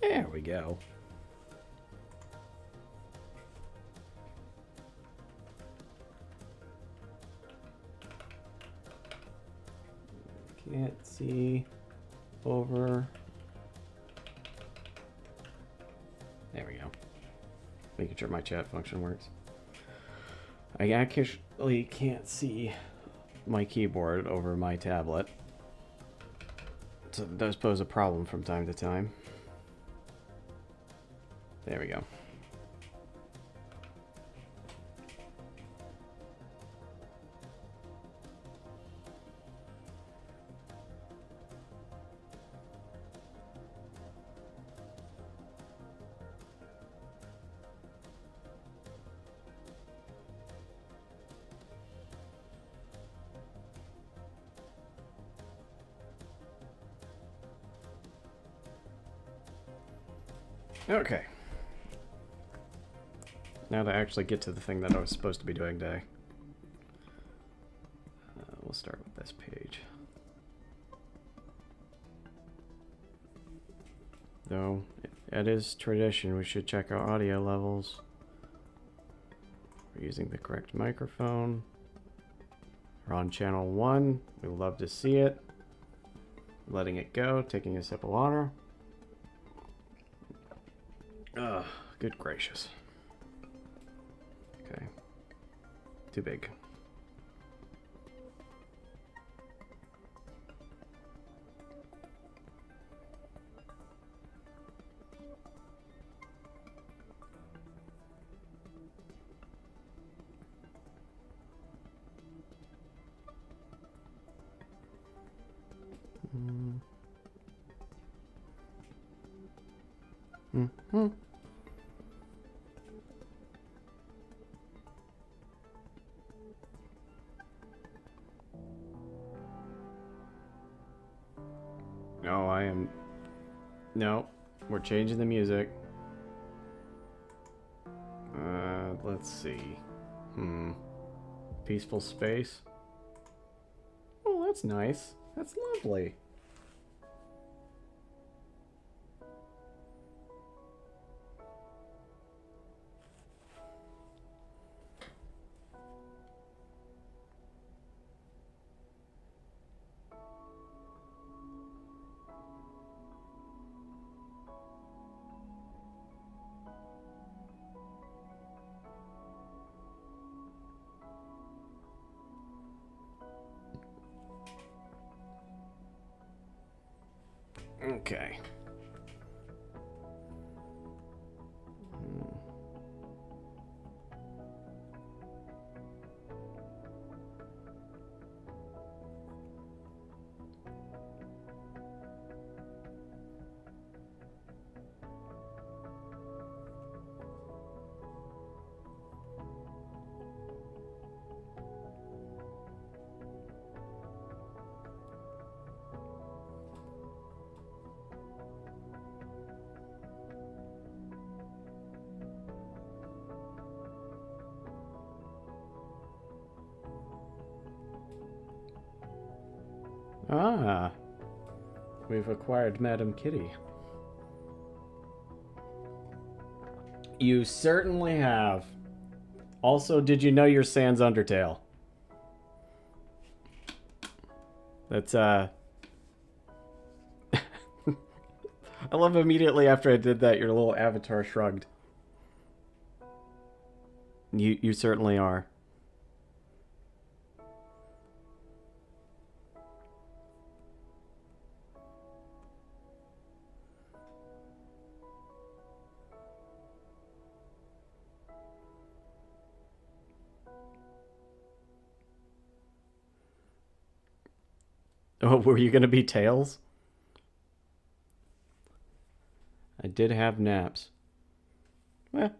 There we go. Can't see over. There we go. Making sure my chat function works. I actually can't see my keyboard over my tablet. So it does pose a problem from time to time. There we go. Okay. Now to actually get to the thing that I was supposed to be doing today. We'll start with this page. Though, it is tradition, we should check our audio levels. We're using the correct microphone. We're on channel 1. We love to see it. Letting it go, taking a sip of water. Ugh, good gracious. Okay. Too big. Mm-hmm. No, I am... No, we're changing the music. Let's see. Peaceful space. Oh, that's nice. That's lovely. Okay. Ah, we've acquired Madam Kitty. You certainly have. Also, did you know you're Sans Undertale? That's, I love immediately after I did that, your little avatar shrugged. You certainly are. Oh, were you gonna be Tails? I did have naps. Well,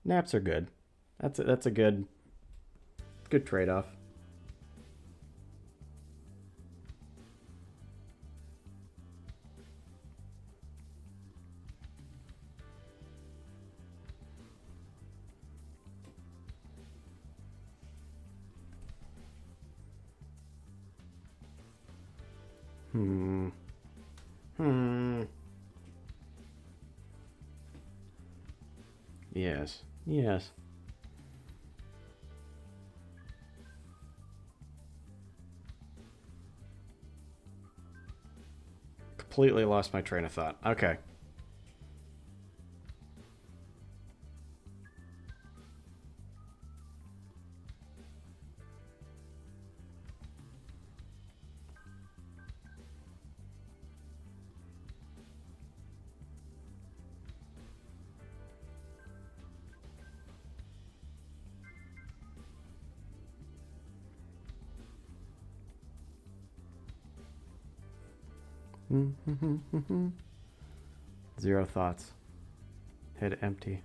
naps are good. That's a good trade-off. Hmm. Yes. Yes. Completely lost my train of thought. Okay. Zero thoughts. Head empty.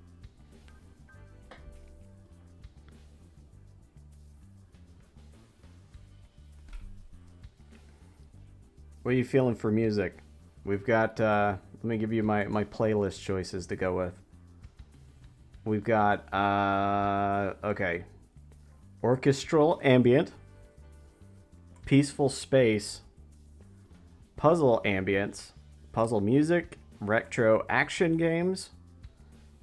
What are you feeling for music? We've got, let me give you my playlist choices to go with. We've got, okay. Orchestral ambient, peaceful space, puzzle ambience, puzzle music, retro action games,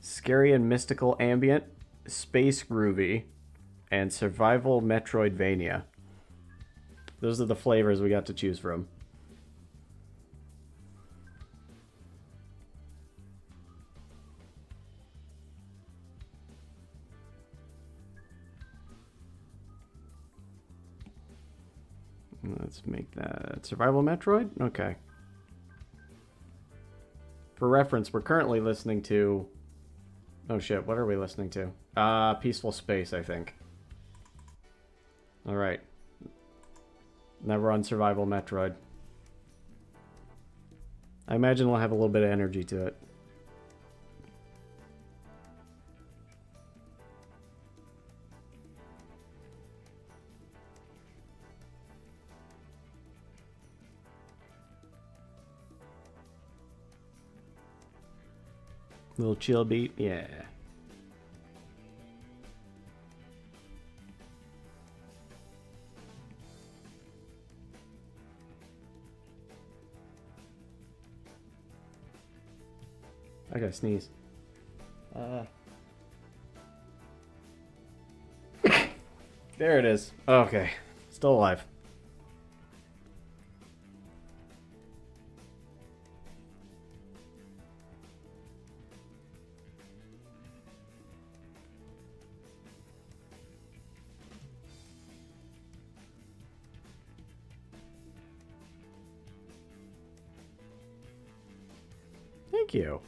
scary and mystical ambient, space groovy, and survival Metroidvania. Those are the flavors we got to choose from. Let's make that survival Metroid. Okay. For reference, we're currently listening to... Oh shit, what are we listening to? Peaceful Space, I think. Alright. Never on survival Metroid. I imagine we'll have a little bit of energy to it. Little chill beat, yeah. I gotta sneeze. There it is. Okay. Still alive. Thank you.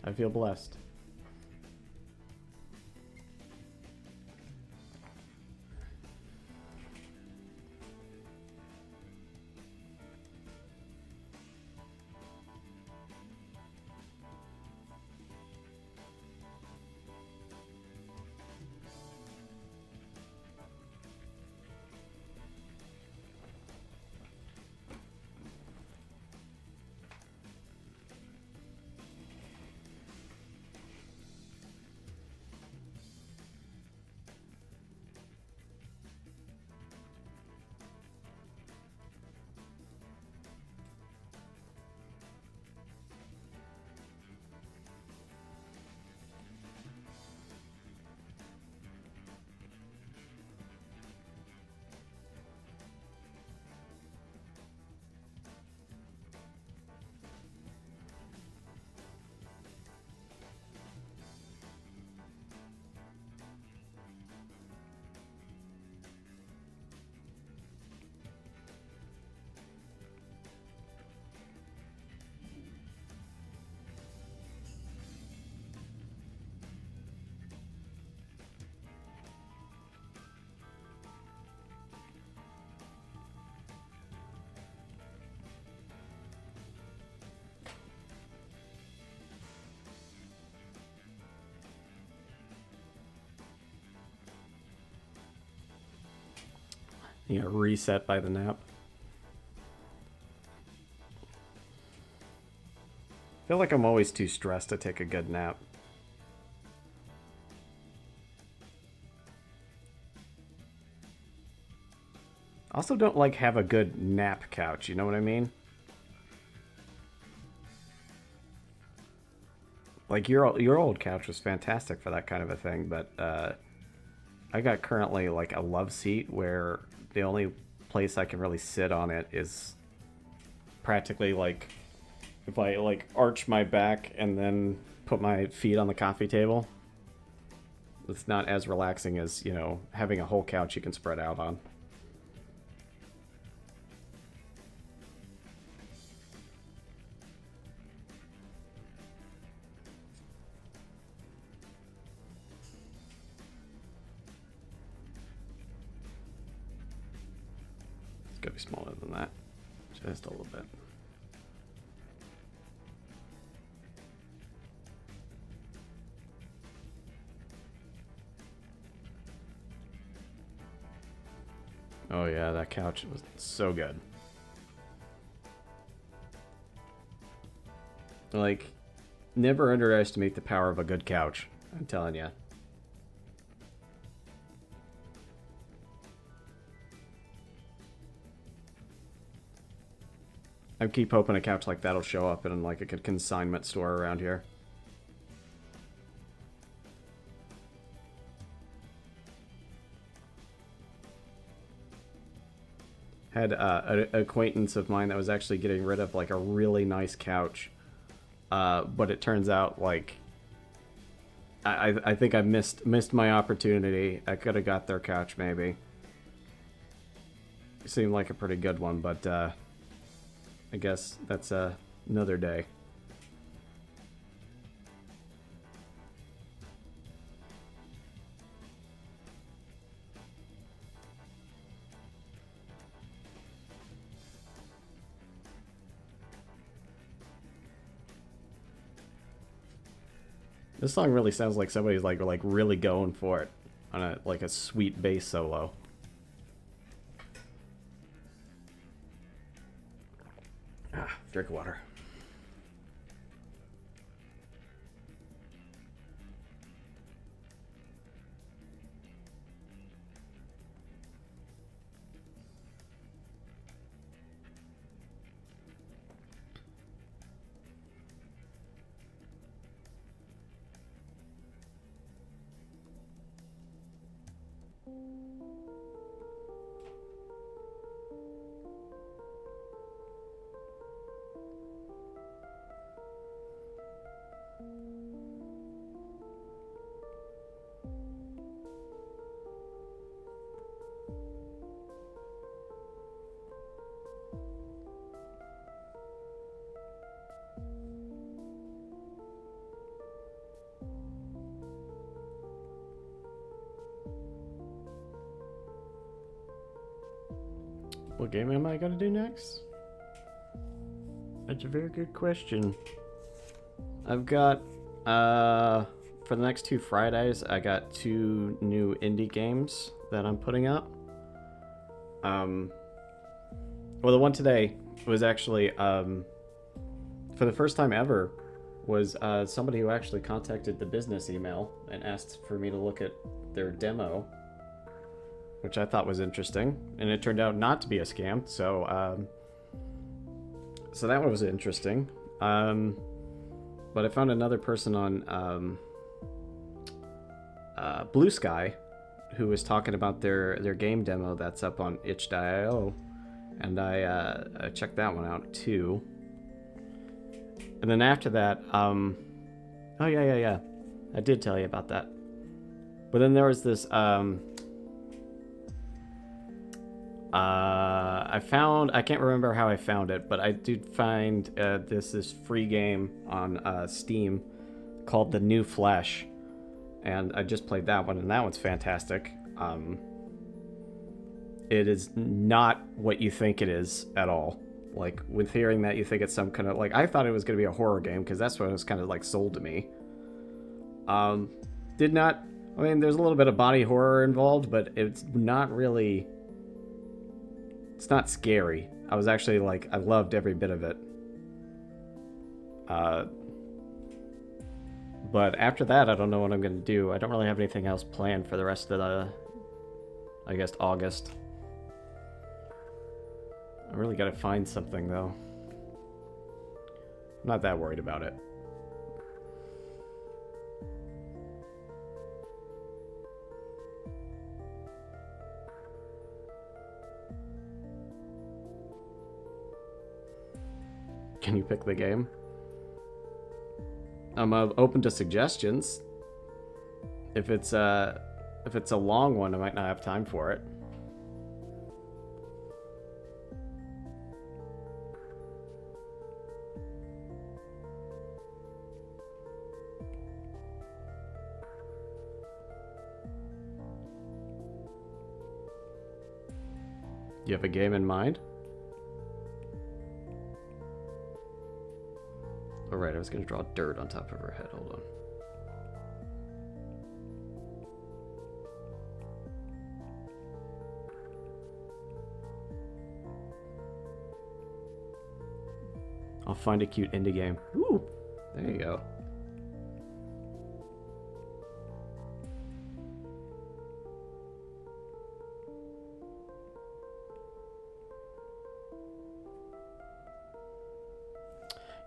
I feel blessed. You know, reset by the nap. I feel like I'm always too stressed to take a good nap. Also don't like have a good nap couch, you know what I mean? Like your old couch was fantastic for that kind of a thing, but I got currently like a love seat where the only place I can really sit on it is practically like if I like arch my back and then put my feet on the coffee table. It's not as relaxing as, you know, having a whole couch you can spread out on. It's gotta be smaller than that. Just a little bit. Oh yeah, that couch was so good. Like, never underestimate the power of a good couch. I'm telling you. I keep hoping a couch like that'll show up in like a consignment store around here. Had an acquaintance of mine that was actually getting rid of like a really nice couch, but it turns out like I think I missed my opportunity. I could have got their couch maybe. It seemed like a pretty good one, but I guess that's another day. This song really sounds like somebody's like really going for it on a like a sweet bass solo. Ah, drink water. What game am I gonna do next? That's a very good question. I've got for the next 2 Fridays, I got 2 new indie games that I'm putting up. Well, the one today was actually for the first time ever was somebody who actually contacted the business email and asked for me to look at their demo, which I thought was interesting, and it turned out not to be a scam. So so that one was interesting. But I found another person on Blue Sky who was talking about their game demo that's up on itch.io, and I checked that one out too. And then after that, oh yeah, I did tell you about that. But then there was this I can't remember how I found it, but I did find this free game on Steam called The New Flesh, and I just played that one, and that one's fantastic. It is not what you think it is at all. Like, with hearing that, you think it's some kind of like, I thought it was going to be a horror game because that's what it was kind of like sold to me. Did not. I mean, there's a little bit of body horror involved, but it's not really. It's not scary. I was actually like, I loved every bit of it. But after that, I don't know what I'm going to do. I don't really have anything else planned for the rest of the, I guess, August. I really got to find something, though. I'm not that worried about it. Can you pick the game? I'm open to suggestions. If it's a long one, I might not have time for it. You have a game in mind? Oh, right, I was going to draw dirt on top of her head. Hold on. I'll find a cute indie game. Ooh, there you go.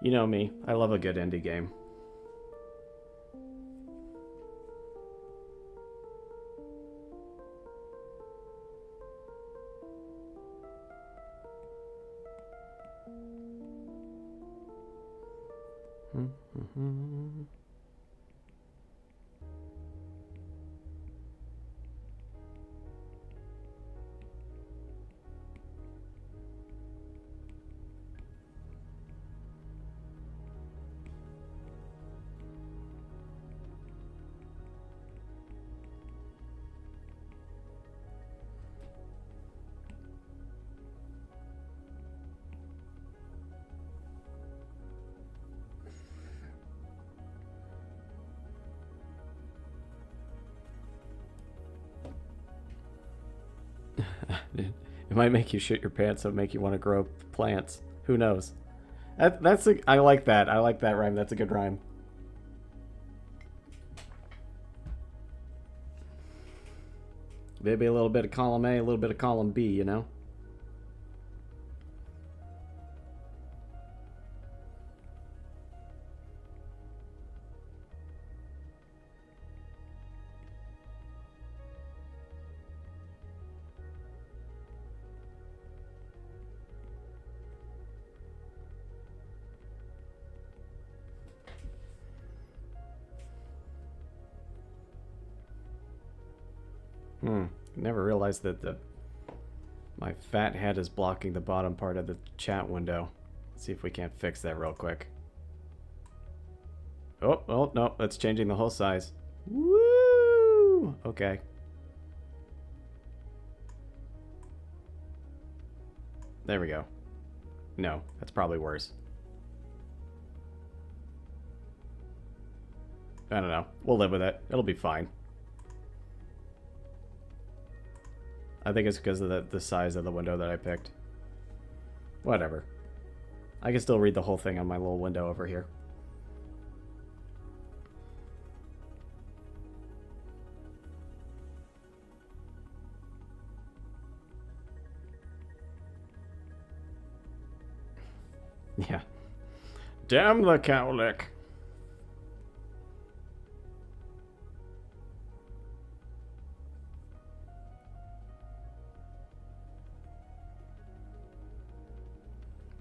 You know me, I love a good indie game. It might make you shit your pants, so it make you want to grow plants. Who knows? I like that. I like that rhyme. That's a good rhyme. Maybe a little bit of column A, a little bit of column B, you know? Never realized that my fat head is blocking the bottom part of the chat window. Let's see if we can't fix that real quick. Oh, no, that's changing the whole size. Woo! Okay. There we go. No, that's probably worse. I don't know. We'll live with it. It'll be fine. I think it's because of the size of the window that I picked. Whatever. I can still read the whole thing on my little window over here. Yeah. Damn the cowlick.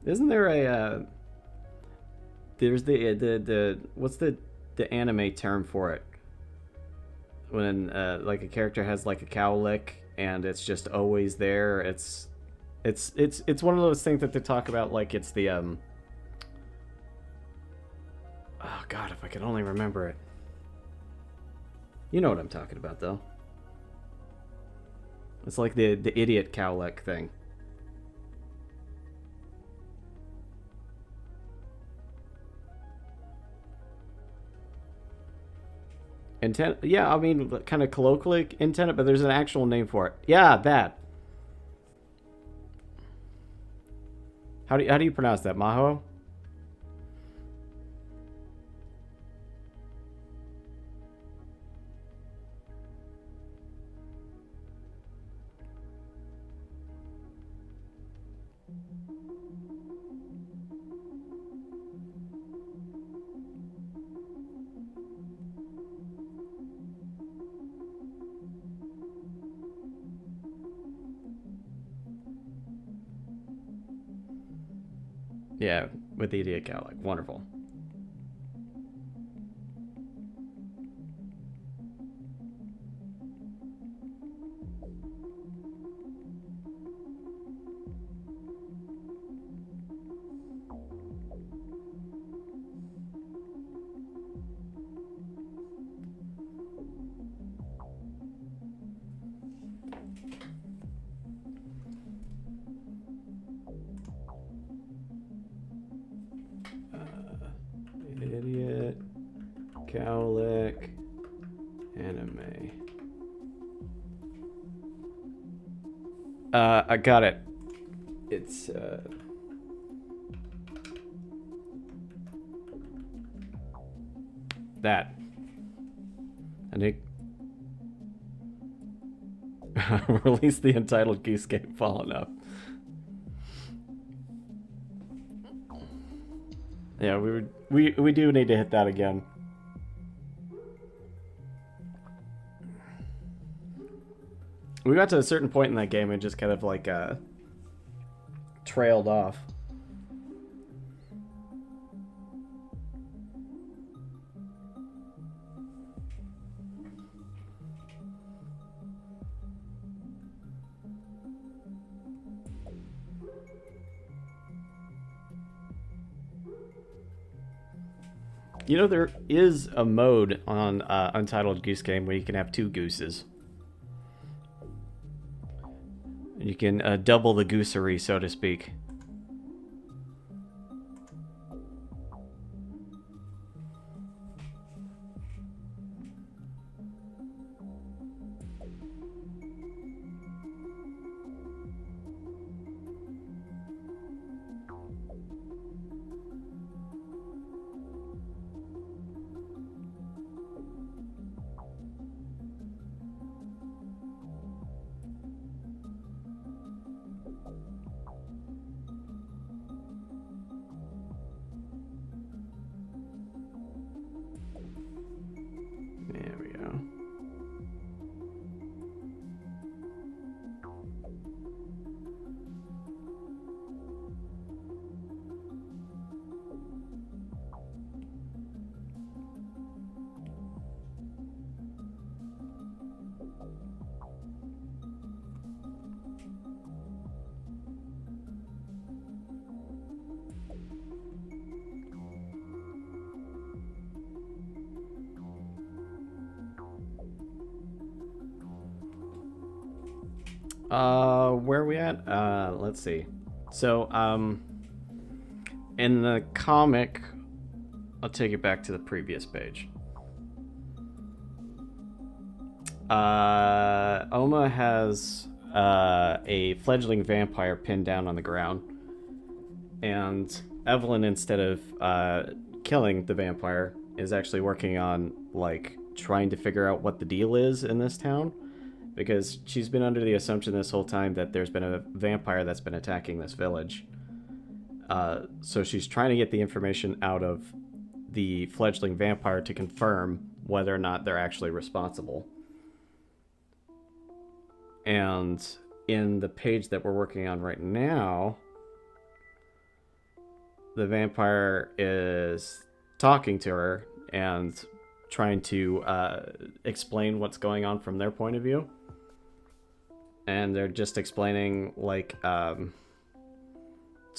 Isn't there a there's the what's the anime term for it? When like a character has like a cowlick and it's just always there. It's one of those things that they talk about like it's the oh god, if I could only remember it. You know what I'm talking about though. It's like the idiot cowlick thing. Yeah, I mean, kind of colloquially intended, but there's an actual name for it. Yeah, that. How do you pronounce that, Maho? Yeah, with the idiot cowlick. Wonderful. Idiot, cowlick, anime. I got it. It's that. I think release the entitled Geescape Fallen Up. Yeah, we do need to hit that again. We got to a certain point in that game and just kind of like trailed off. You know, there is a mode on Untitled Goose Game where you can have two gooses. You can double the goosery, so to speak. There we go. Where are we at? Let's see. So, in the comic, I'll take it back to the previous page. Oma has a fledgling vampire pinned down on the ground, and Evelyn, instead of killing the vampire, is actually working on like trying to figure out what the deal is in this town, because she's been under the assumption this whole time that there's been a vampire that's been attacking this village. So she's trying to get the information out of the fledgling vampire to confirm whether or not they're actually responsible. And in the page that we're working on right now, the vampire is talking to her and trying to explain what's going on from their point of view. And they're just explaining, like, so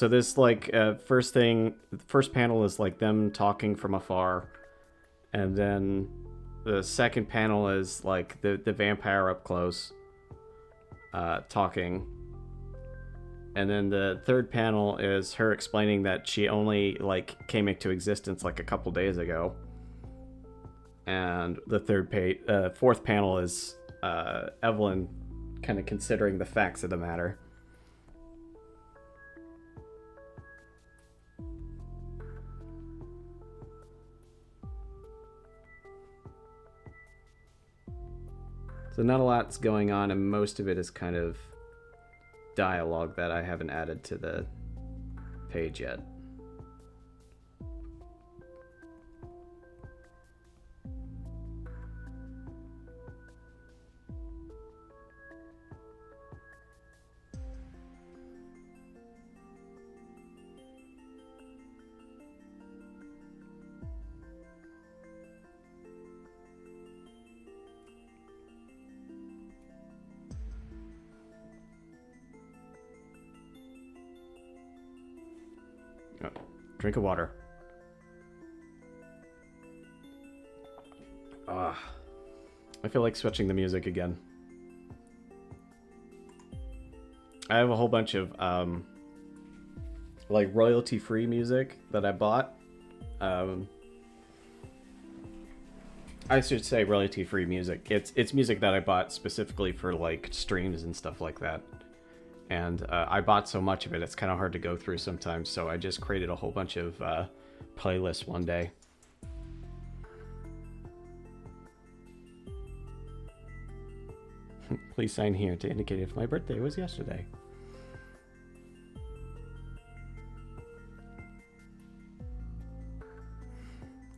this, like, first panel is, like, them talking from afar. And then the second panel is, like, the vampire up close talking. And then the third panel is her explaining that she only, like, came into existence, like, a couple days ago. And the fourth panel is Evelyn kind of considering the facts of the matter. So not a lot's going on, and most of it is kind of dialogue that I haven't added to the page yet. Oh, drink of water. Ah, I feel like switching the music again. I have a whole bunch of like royalty-free music that I bought. I should say royalty-free music. It's music that I bought specifically for like streams and stuff like that. And I bought so much of it, it's kind of hard to go through sometimes. So I just created a whole bunch of playlists one day. Please sign here to indicate if my birthday was yesterday.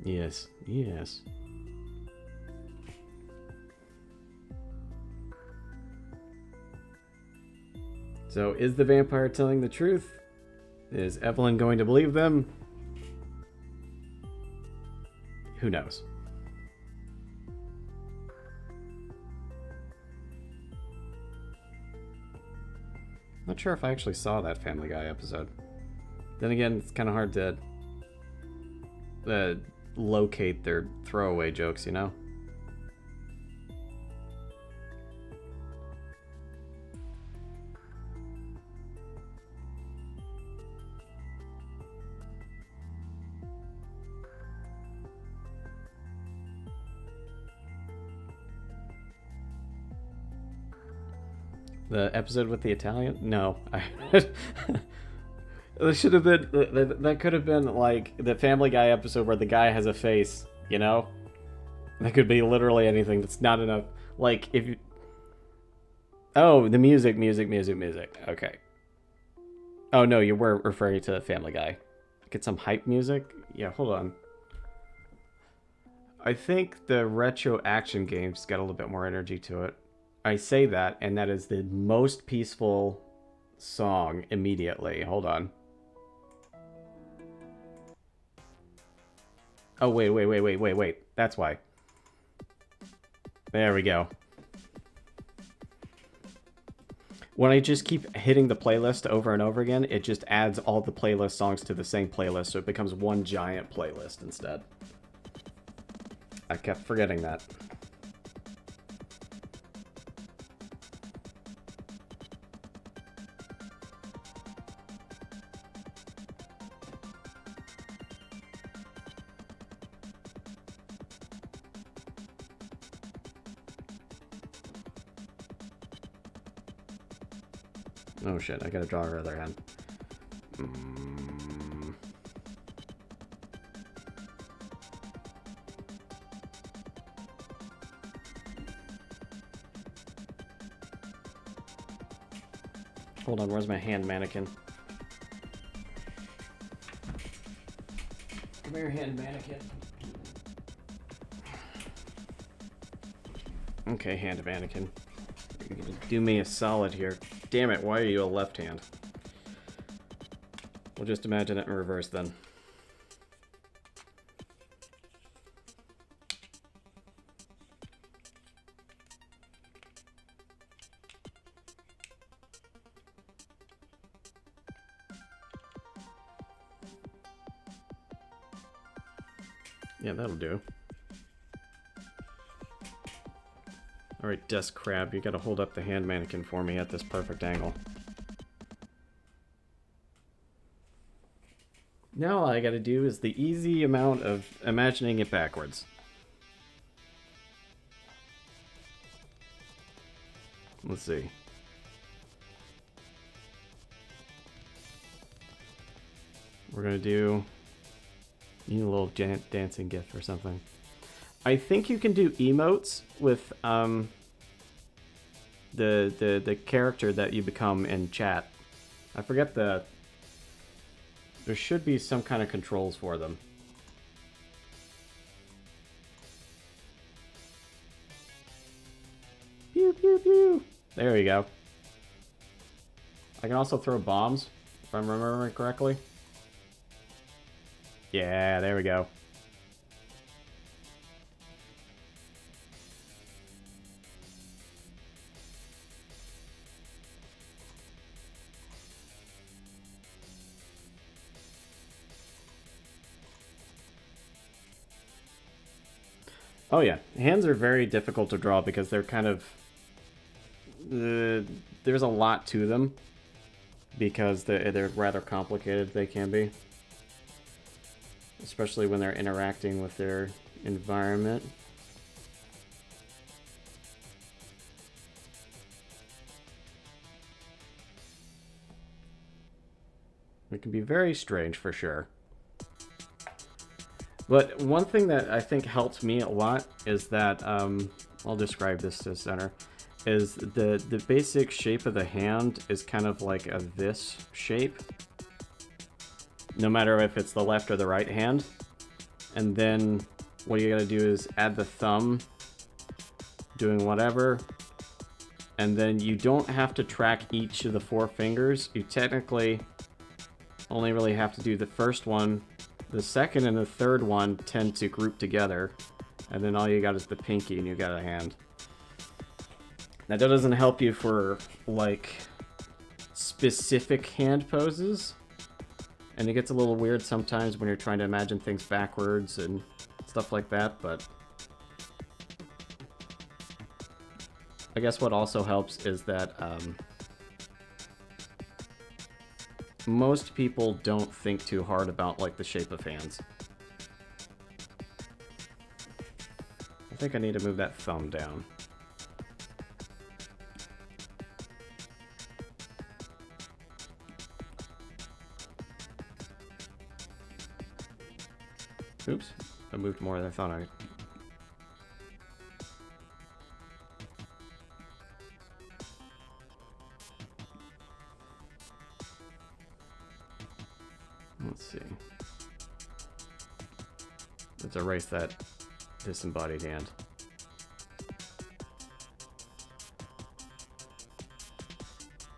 Yes, yes. So, is the vampire telling the truth? Is Evelyn going to believe them? Who knows? Not sure if I actually saw that Family Guy episode. Then again, it's kind of hard to locate their throwaway jokes, you know? The episode with the Italian? No. That should have been. That could have been like the Family Guy episode where the guy has a face, you know? That could be literally anything. That's not enough. Like, if you. Oh, the music. Okay. Oh, no, you were referring to Family Guy. Get some hype music? Yeah, hold on. I think the retro action games got a little bit more energy to it. I say that, and that is the most peaceful song immediately. Hold on. Oh, wait. That's why. There we go. When I just keep hitting the playlist over and over again, it just adds all the playlist songs to the same playlist, so it becomes one giant playlist instead. I kept forgetting that. Oh shit, I gotta draw her other hand. Hold on, where's my hand mannequin? Come here, hand mannequin. Okay, hand mannequin. You're gonna do me a solid here. Damn it, why are you a left hand? We'll just imagine it in reverse then. Yeah, that'll do. Alright, Desk Crab, you gotta hold up the hand mannequin for me at this perfect angle. Now all I gotta do is the easy amount of imagining it backwards. Let's see. We're gonna do... You need a little dancing gif or something. I think you can do emotes with the character that you become in chat. I forget the... There should be some kind of controls for them. Pew, pew, pew. There you go. I can also throw bombs, if I'm remembering correctly. Yeah, there we go. Oh yeah, hands are very difficult to draw because they're kind of there's a lot to them because they're rather complicated. They can be, especially when they're interacting with their environment. It can be very strange for sure. But one thing that I think helped me a lot is that I'll describe this to center. Is the basic shape of the hand is kind of like a this shape, no matter if it's the left or the right hand. And then what you gotta do is add the thumb, doing whatever, and then you don't have to track each of the 4 fingers. You technically only really have to do the first one. The second and the third one tend to group together, and then all you got is the pinky and you got a hand. Now that doesn't help you for like specific hand poses, and it gets a little weird sometimes when you're trying to imagine things backwards and stuff like that, but I guess what also helps is that most people don't think too hard about like the shape of hands. I think I need to move that thumb down. Oops, I moved more than I thought I... Let's see. Let's erase that disembodied hand.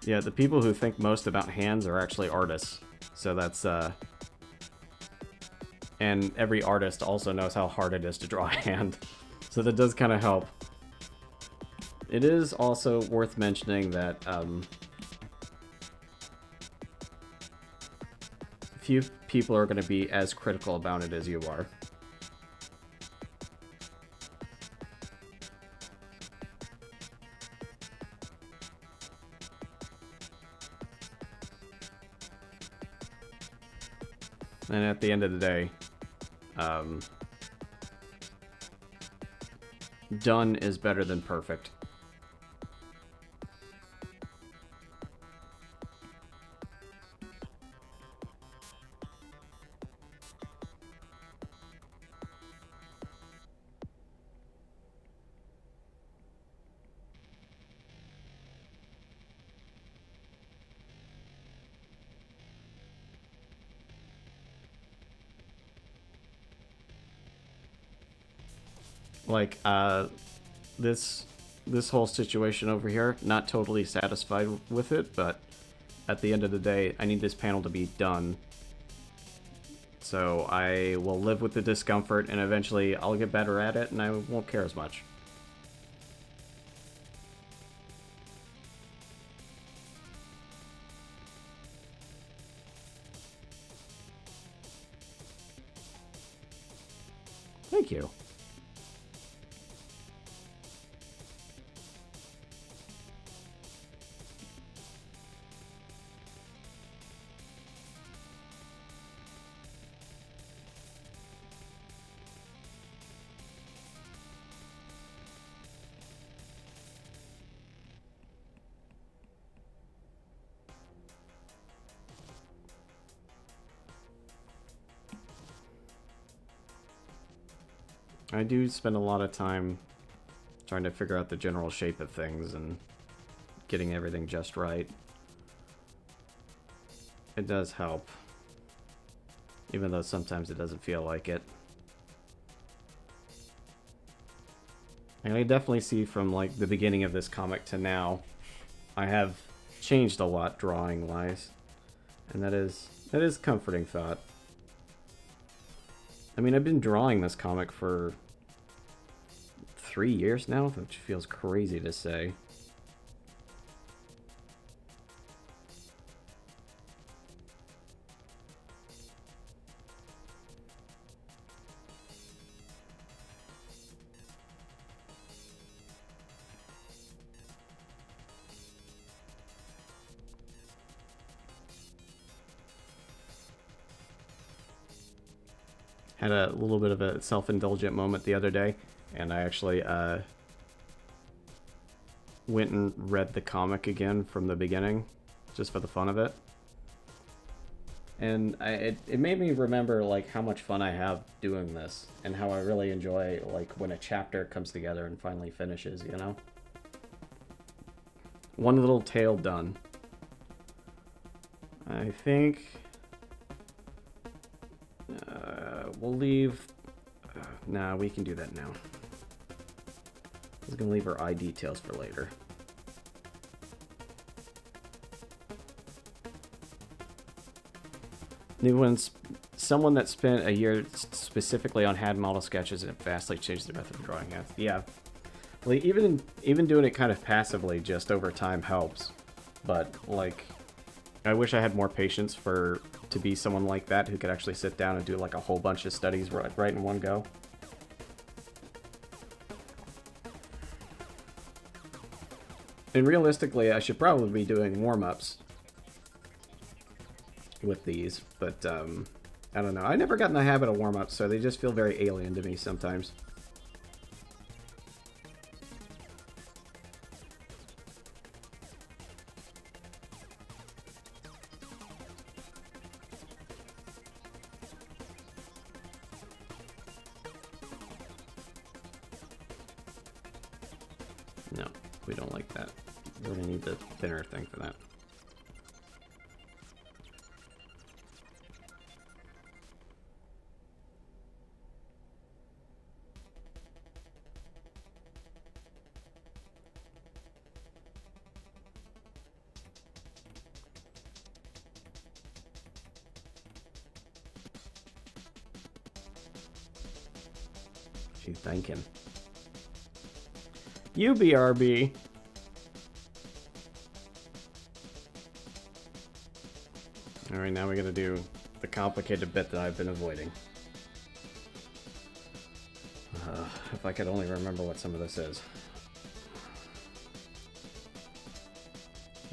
Yeah, the people who think most about hands are actually artists. So that's, and every artist also knows how hard it is to draw a hand. So that does kind of help. It is also worth mentioning that, few people are going to be as critical about it as you are. And at the end of the day, done is better than perfect. Like, this whole situation over here, not totally satisfied with it, but at the end of the day, I need this panel to be done. So I will live with the discomfort, and eventually I'll get better at it, and I won't care as much. Thank you. I do spend a lot of time trying to figure out the general shape of things and getting everything just right. It does help, even though sometimes it doesn't feel like it. And I definitely see from like the beginning of this comic to now, I have changed a lot drawing-wise, and that is comforting thought. I mean, I've been drawing this comic for 3 years now, which feels crazy to say. Had a little bit of a self-indulgent moment the other day, and I actually went and read the comic again from the beginning, just for the fun of it. And it made me remember like how much fun I have doing this, and how I really enjoy like when a chapter comes together and finally finishes, you know? One little tale done. I think we'll leave... nah, we can do that now. I was going to leave our eye details for later. Someone that spent a year specifically on hand model sketches and it vastly changed their method of drawing. Yeah. Well, even doing it kind of passively just over time helps. But, like, I wish I had more patience to be someone like that who could actually sit down and do, like, a whole bunch of studies right in one go. And realistically, I should probably be doing warm-ups with these, but, I don't know. I never got in the habit of warm-ups, so they just feel very alien to me sometimes. No, we don't like that. We're gonna need the thinner thing for that. She's thinking. You BRB. Alright, now we gotta do the complicated bit that I've been avoiding. If I could only remember what some of this is.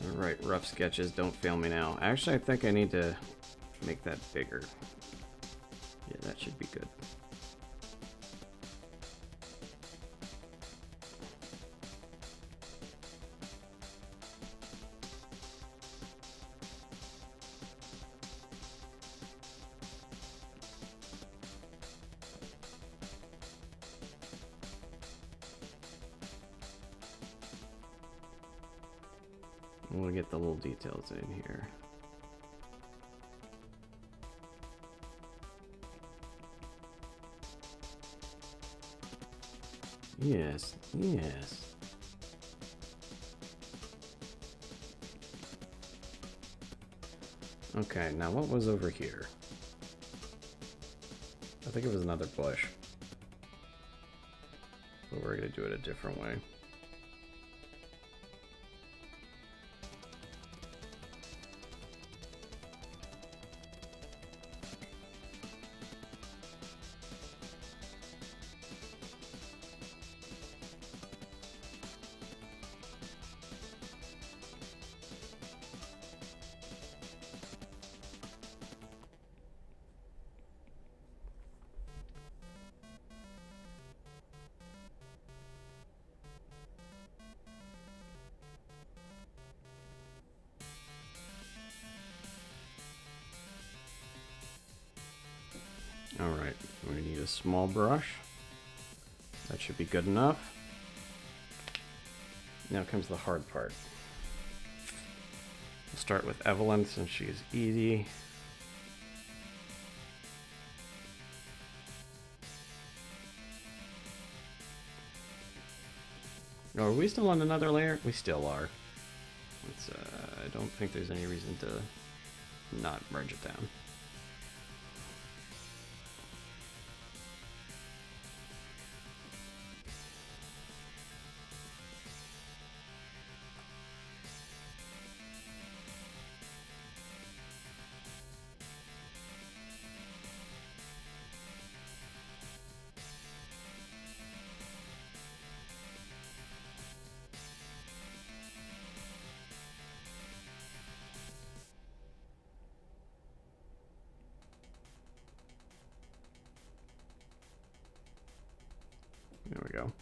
Alright, rough sketches, don't fail me now. Actually, I think I need to make that bigger. Yeah, that should be good. We'll get the little details in here. Yes, yes. Okay, now what was over here? I think it was another bush. But we're gonna do it a different way. Alright, we need a small brush. That should be good enough. Now comes the hard part. We'll start with Evelyn since she is easy. Oh, are we still on another layer? We still are. Let's, I don't think there's any reason to not merge it down. There we go.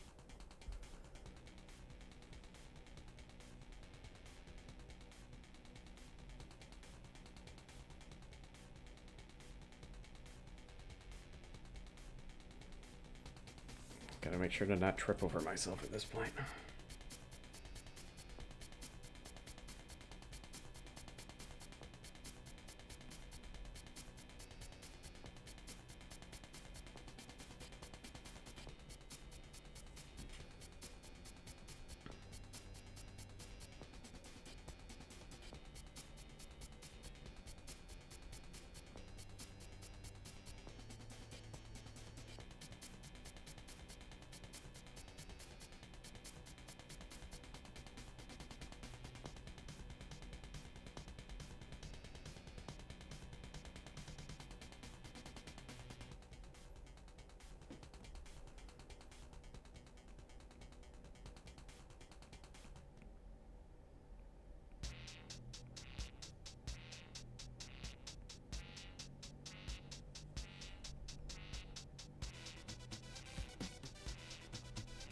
Gotta make sure to not trip over myself at this point.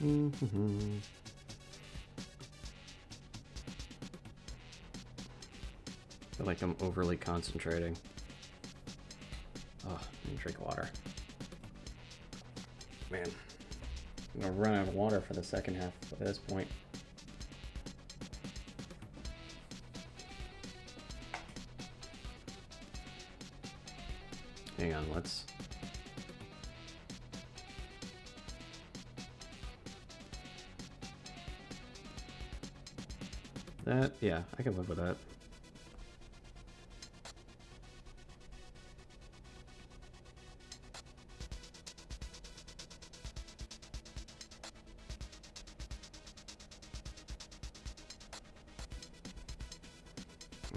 Mm-hmm. I feel like I'm overly concentrating. Oh, I need to drink water. Man, I'm gonna run out of water for the second half at this point. Hang on, let's... That, yeah, I can live with that.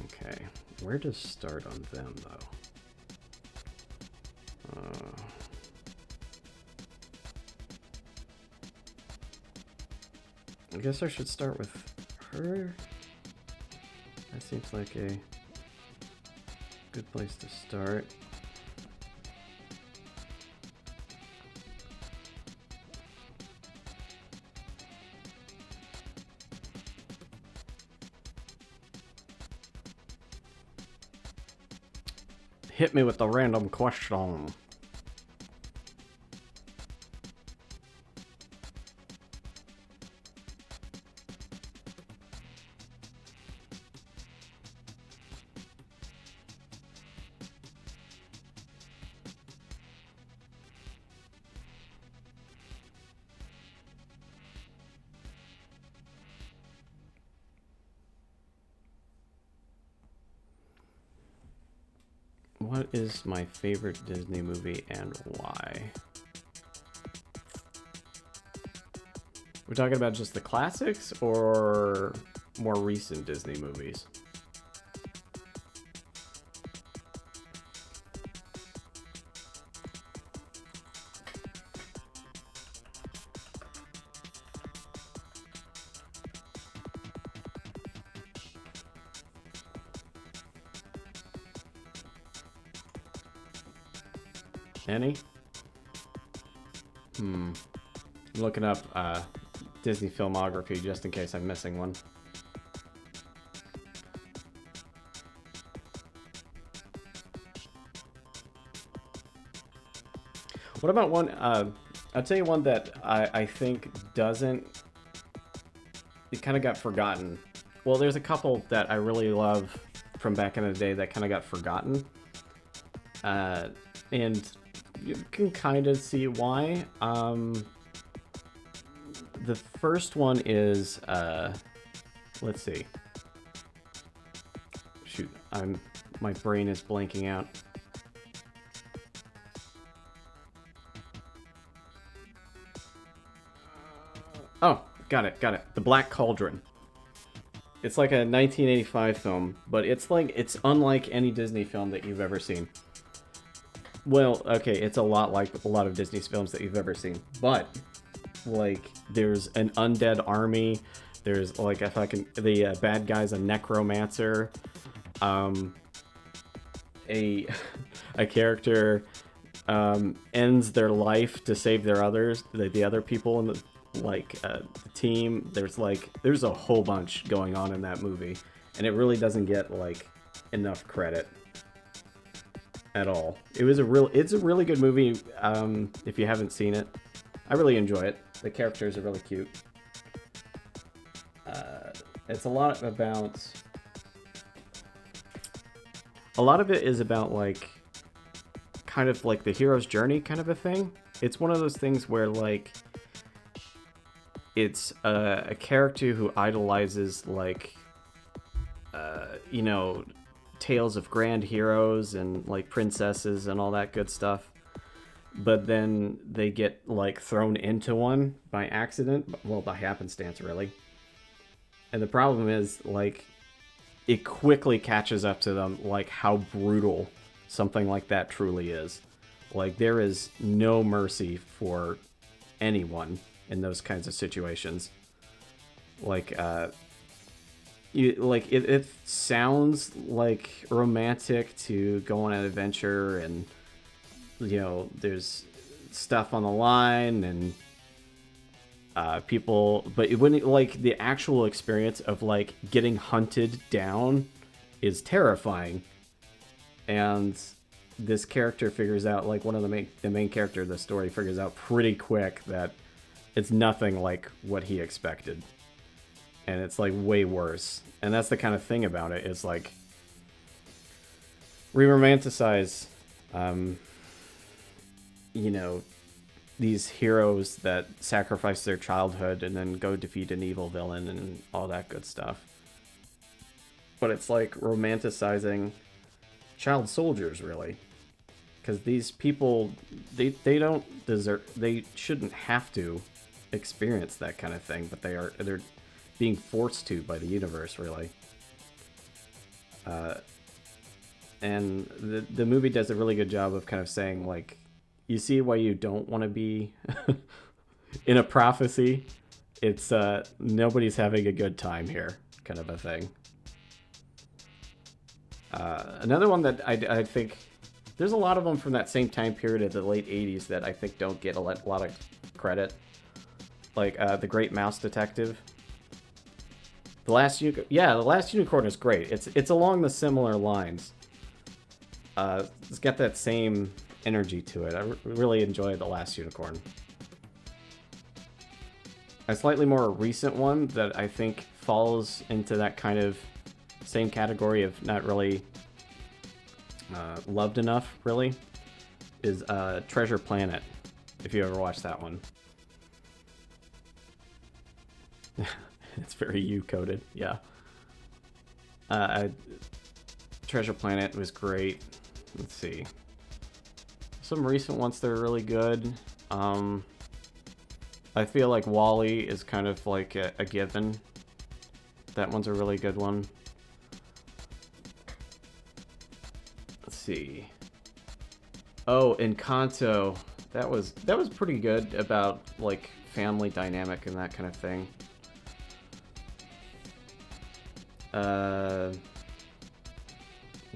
Okay, where to start on them, though? I guess I should start with her. That seems like a good place to start. Hit me with the random question. What is my favorite Disney movie and why? We're talking about just the classics or more recent Disney movies? Any? I'm looking up Disney filmography just in case I'm missing one. What about one? I'll tell you one that I think doesn't... It kind of got forgotten. Well, there's a couple that I really love from back in the day that kind of got forgotten. And you can kind of see why. The first one is, let's see. Shoot, my brain is blanking out. Oh, got it. The Black Cauldron. It's like a 1985 film, but it's unlike any Disney film that you've ever seen. Well, okay, it's a lot like a lot of Disney films that you've ever seen, but like there's an undead army. There's like the bad guy's a necromancer. A character ends their life to save the other people in the team. There's a whole bunch going on in that movie, and it really doesn't get like enough credit at all. It's a really good movie. If you haven't seen it, I really enjoy it. The characters are really cute. It's a lot of it is about like kind of like the hero's journey kind of a thing. It's one of those things where like it's a character who idolizes like tales of grand heroes and like princesses and all that good stuff, but then they get like thrown into one by accident, well, by happenstance really. And the problem is like it quickly catches up to them like how brutal something like that truly is. Like there is no mercy for anyone in those kinds of situations. Like it sounds like romantic to go on an adventure, and there's stuff on the line and people, but when like the actual experience of like getting hunted down is terrifying. And this character figures out, like one of the main character of the story figures out pretty quick that it's nothing like what he expected, and it's like way worse. And that's the kind of thing about it. It's like we romanticize these heroes that sacrifice their childhood and then go defeat an evil villain and all that good stuff. But it's like romanticizing child soldiers, really. Because these people, they don't deserve, they shouldn't have to experience that kind of thing, but they're being forced to by the universe, really. And the movie does a really good job of kind of saying, like, you see why you don't want to be in a prophecy. It's nobody's having a good time here, kind of a thing. Another one that I think there's a lot of them from that same time period of the late 80s that I think don't get a lot of credit. Like The Great Mouse Detective. The Last Unicorn is great. It's along the similar lines. It's got that same energy to it. I really enjoy The Last Unicorn. A slightly more recent one that I think falls into that kind of same category of not really loved enough, really, is Treasure Planet, if you ever watched that one. It's very U-coded, yeah. Treasure Planet was great. Let's see. Some recent ones that are really good. I feel like WALL-E is kind of like a given. That one's a really good one. Let's see. Oh, Encanto. That was pretty good about like family dynamic and that kind of thing. What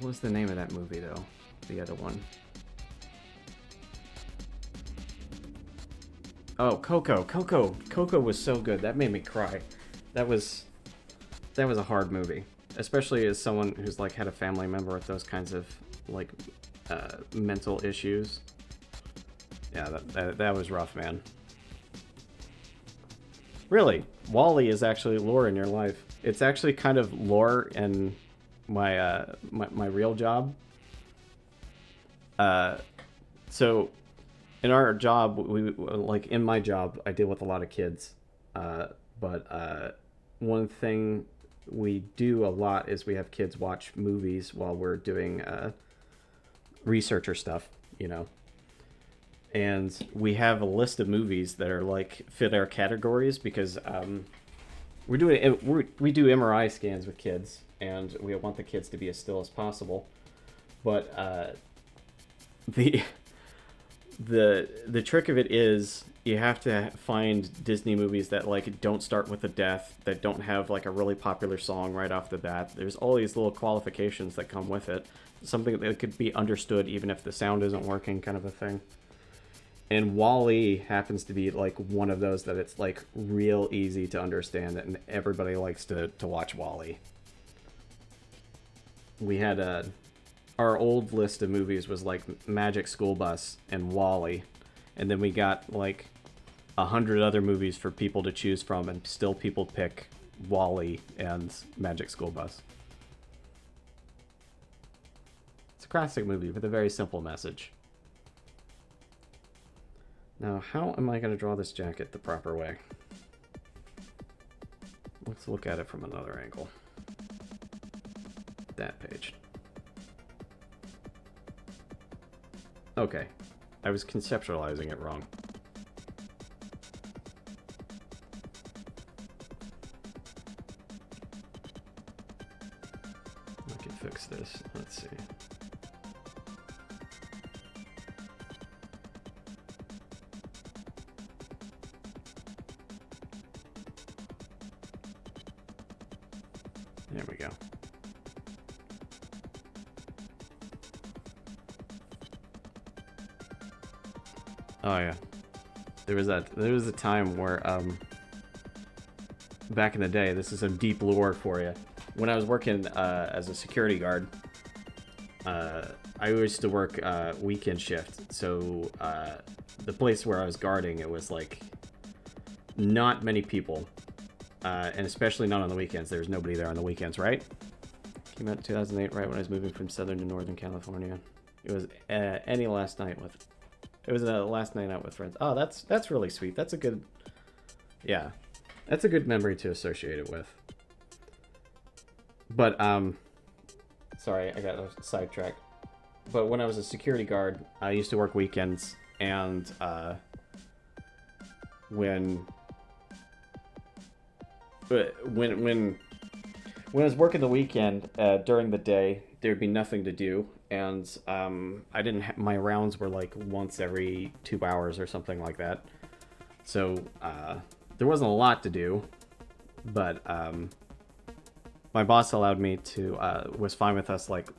was the name of that movie though? The other one. Oh, Coco. Coco was so good. That made me cry. That was a hard movie, especially as someone who's like had a family member with those kinds of like mental issues. Yeah, that was rough, man. Really, WALL-E is actually lore in your life. It's actually kind of lore in my my real job. So in our job, we like in my job, I deal with a lot of kids. But one thing we do a lot is we have kids watch movies while we're doing research or stuff, And we have a list of movies that are like fit our categories because we do MRI scans with kids, and we want the kids to be as still as possible. But the trick of it is you have to find Disney movies that like don't start with a death, that don't have like a really popular song right off the bat. There's all these little qualifications that come with it. Something that could be understood even if the sound isn't working, kind of a thing. And WALL-E happens to be like one of those that it's like real easy to understand, and everybody likes to watch WALL-E. We had our old list of movies was like Magic School Bus and WALL-E, and then we got like 100 other movies for people to choose from, and still people pick WALL-E and Magic School Bus. It's a classic movie with a very simple message. Now, how am I going to draw this jacket the proper way? Let's look at it from another angle. That page. Okay, I was conceptualizing it wrong. I can fix this. Let's see. There we go. Oh yeah, there was a time where back in the day, this is some deep lore for you. When I was working as a security guard, I used to work weekend shift. So the place where I was guarding, it was like not many people, and especially not on the weekends. There was nobody there on the weekends, right? Came out in 2008, right when I was moving from Southern to Northern California. It was any last night with. It was a last night out with friends. Oh, that's really sweet. That's a good, yeah, that's a good memory to associate it with. But sorry, I got sidetracked. But when I was a security guard, I used to work weekends, and when I was working the weekend during the day, there'd be nothing to do, and I didn't my rounds were like once every 2 hours or something like that. So there wasn't a lot to do, but my boss allowed me to was fine with us like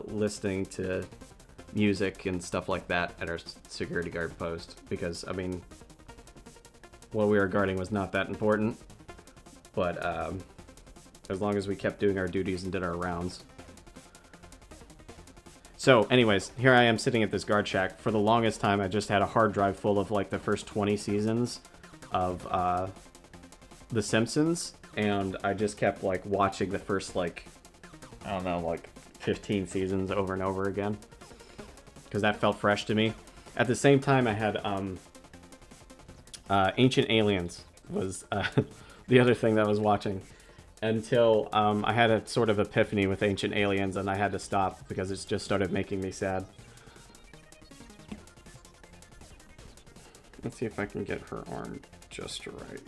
listening to music and stuff like that at our security guard post, because I mean, what we were guarding was not that important, but as long as we kept doing our duties and did our rounds. So anyways, here I am sitting at this guard shack. For the longest time, I just had a hard drive full of like the first 20 seasons of The Simpsons, and I just kept like watching the first like, I don't know, like 15 seasons over and over again, because that felt fresh to me. At the same time, I had Ancient Aliens was the other thing that I was watching, until I had a sort of epiphany with Ancient Aliens, and I had to stop because it just started making me sad. Let's see if I can get her arm just right.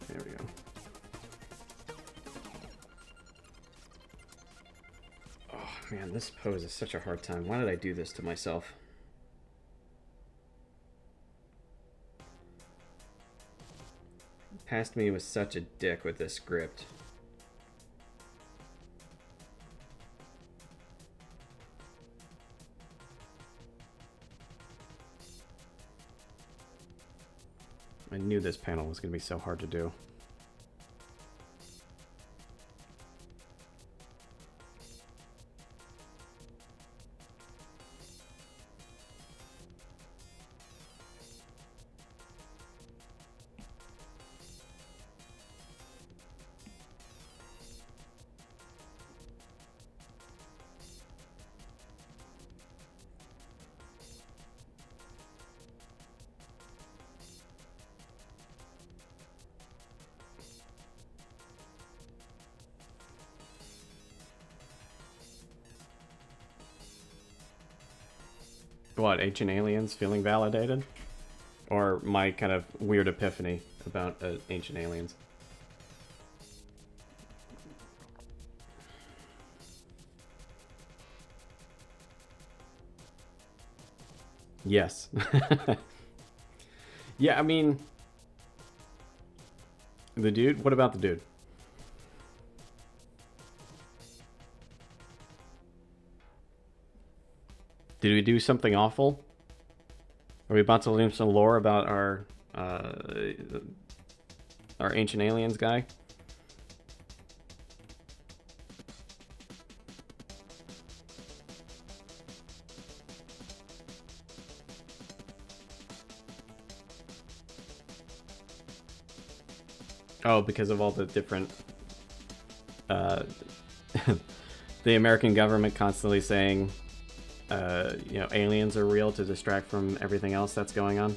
There we go. Oh man, this pose is such a hard time. Why did I do this to myself? Past me was such a dick with this script. I knew this panel was going to be so hard to do. What, Ancient Aliens feeling validated? Or my kind of weird epiphany about Ancient Aliens? Yes. Yeah, I mean, the dude. What about the dude? Did we do something awful? Are we about to learn some lore about our ancient aliens guy? Oh, because of all the different uh, the American government constantly saying, aliens are real to distract from everything else that's going on.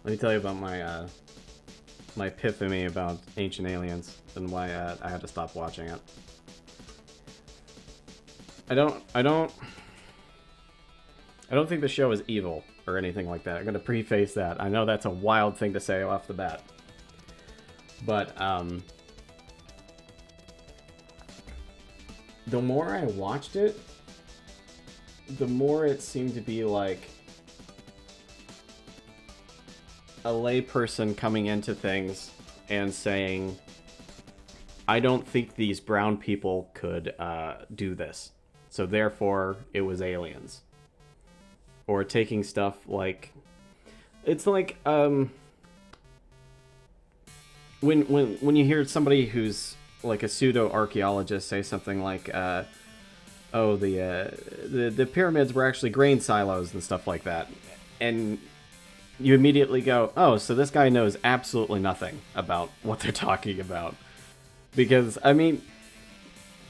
Let me tell you about my epiphany about Ancient Aliens and why I had to stop watching it. I don't think the show is evil or anything like that. I'm gonna preface that. I know that's a wild thing to say off the bat, but the more I watched it, the more it seemed to be like a layperson coming into things and saying, I don't think these brown people could do this, so therefore it was aliens. Or taking stuff like, it's like when you hear somebody who's like a pseudo archaeologist say something like, oh, the pyramids were actually grain silos and stuff like that, and you immediately go, oh, so this guy knows absolutely nothing about what they're talking about. Because, I mean,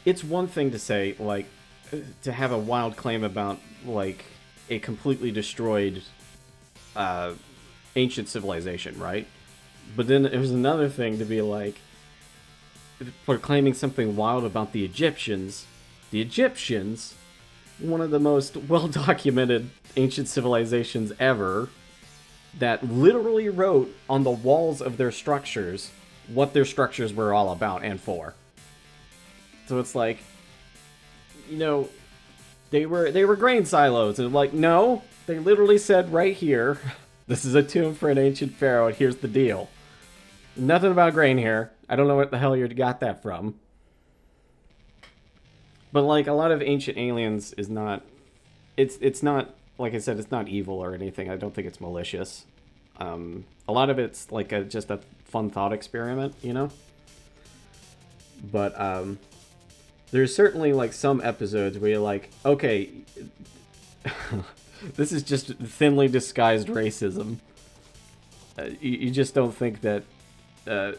it's one thing to say, like, to have a wild claim about, like, a completely destroyed ancient civilization, right? But then there's another thing to be like, proclaiming something wild about the Egyptians. The Egyptians, one of the most well-documented ancient civilizations ever, that literally wrote on the walls of their structures what their structures were all about and for. So it's like, they were grain silos, and like, no, they literally said right here, this is a tomb for an ancient pharaoh, and here's the deal. Nothing about grain here. I don't know what the hell you got that from. But like, a lot of Ancient Aliens is not, it's not, like I said, it's not evil or anything. I don't think it's malicious. A lot of it's like just a fun thought experiment, But there's certainly like some episodes where you're like, okay, this is just thinly disguised racism. You just don't think that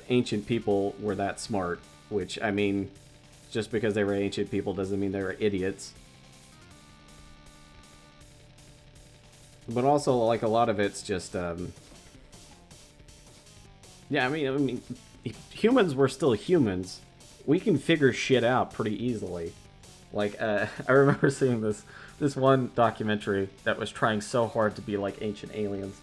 ancient people were that smart. Which, I mean, just because they were ancient people doesn't mean they were idiots. But also, like, a lot of it's just, yeah, I mean, humans were still humans. We can figure shit out pretty easily. Like, I remember seeing this one documentary that was trying so hard to be like Ancient Aliens.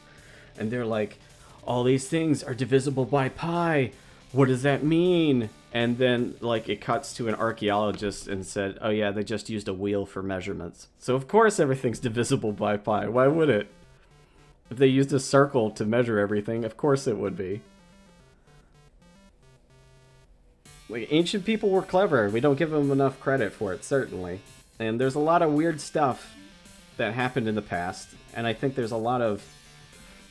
And they're like, all these things are divisible by pi. What does that mean? And then, like, it cuts to an archaeologist and said, oh yeah, they just used a wheel for measurements. So of course everything's divisible by pi. Why would it? If they used a circle to measure everything, of course it would be. Like, ancient people were clever. We don't give them enough credit for it, certainly. And there's a lot of weird stuff that happened in the past. And I think there's a lot of...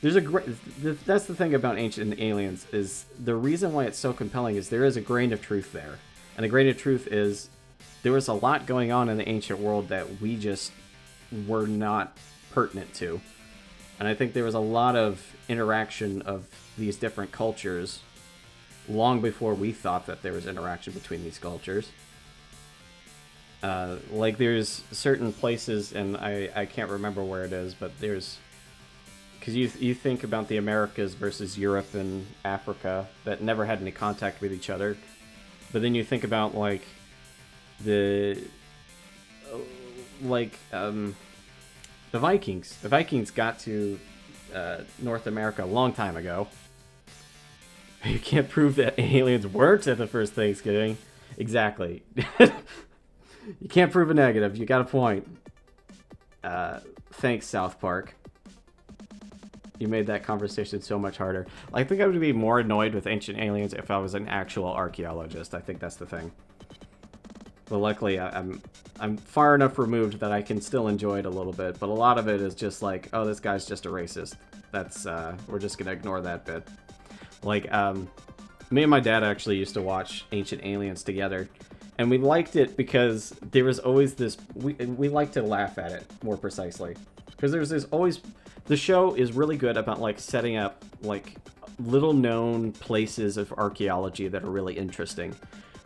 That's the thing about Ancient Aliens, is the reason why it's so compelling is there is a grain of truth there. And the grain of truth is there was a lot going on in the ancient world that we just were not pertinent to. And I think there was a lot of interaction of these different cultures long before we thought that there was interaction between these cultures. Like there's certain places, and I can't remember where it is, but there's, because you think about the Americas versus Europe and Africa that never had any contact with each other, but then you think about like the the Vikings. The Vikings got to North America a long time ago. You can't prove that aliens weren't at the first Thanksgiving. Exactly. You can't prove a negative. You got a point. Thanks, South Park. You made that conversation so much harder. I think I would be more annoyed with ancient aliens if I was an actual archaeologist. I think that's the thing. But luckily, I'm far enough removed that I can still enjoy it a little bit. But a lot of it is just like, oh, this guy's just a racist. That's we're just gonna ignore that bit. Like, me and my dad actually used to watch Ancient Aliens together, and we liked it because there was always this. We like to laugh at it, more precisely, because there's this always. The show is really good about like setting up like little known places of archaeology that are really interesting.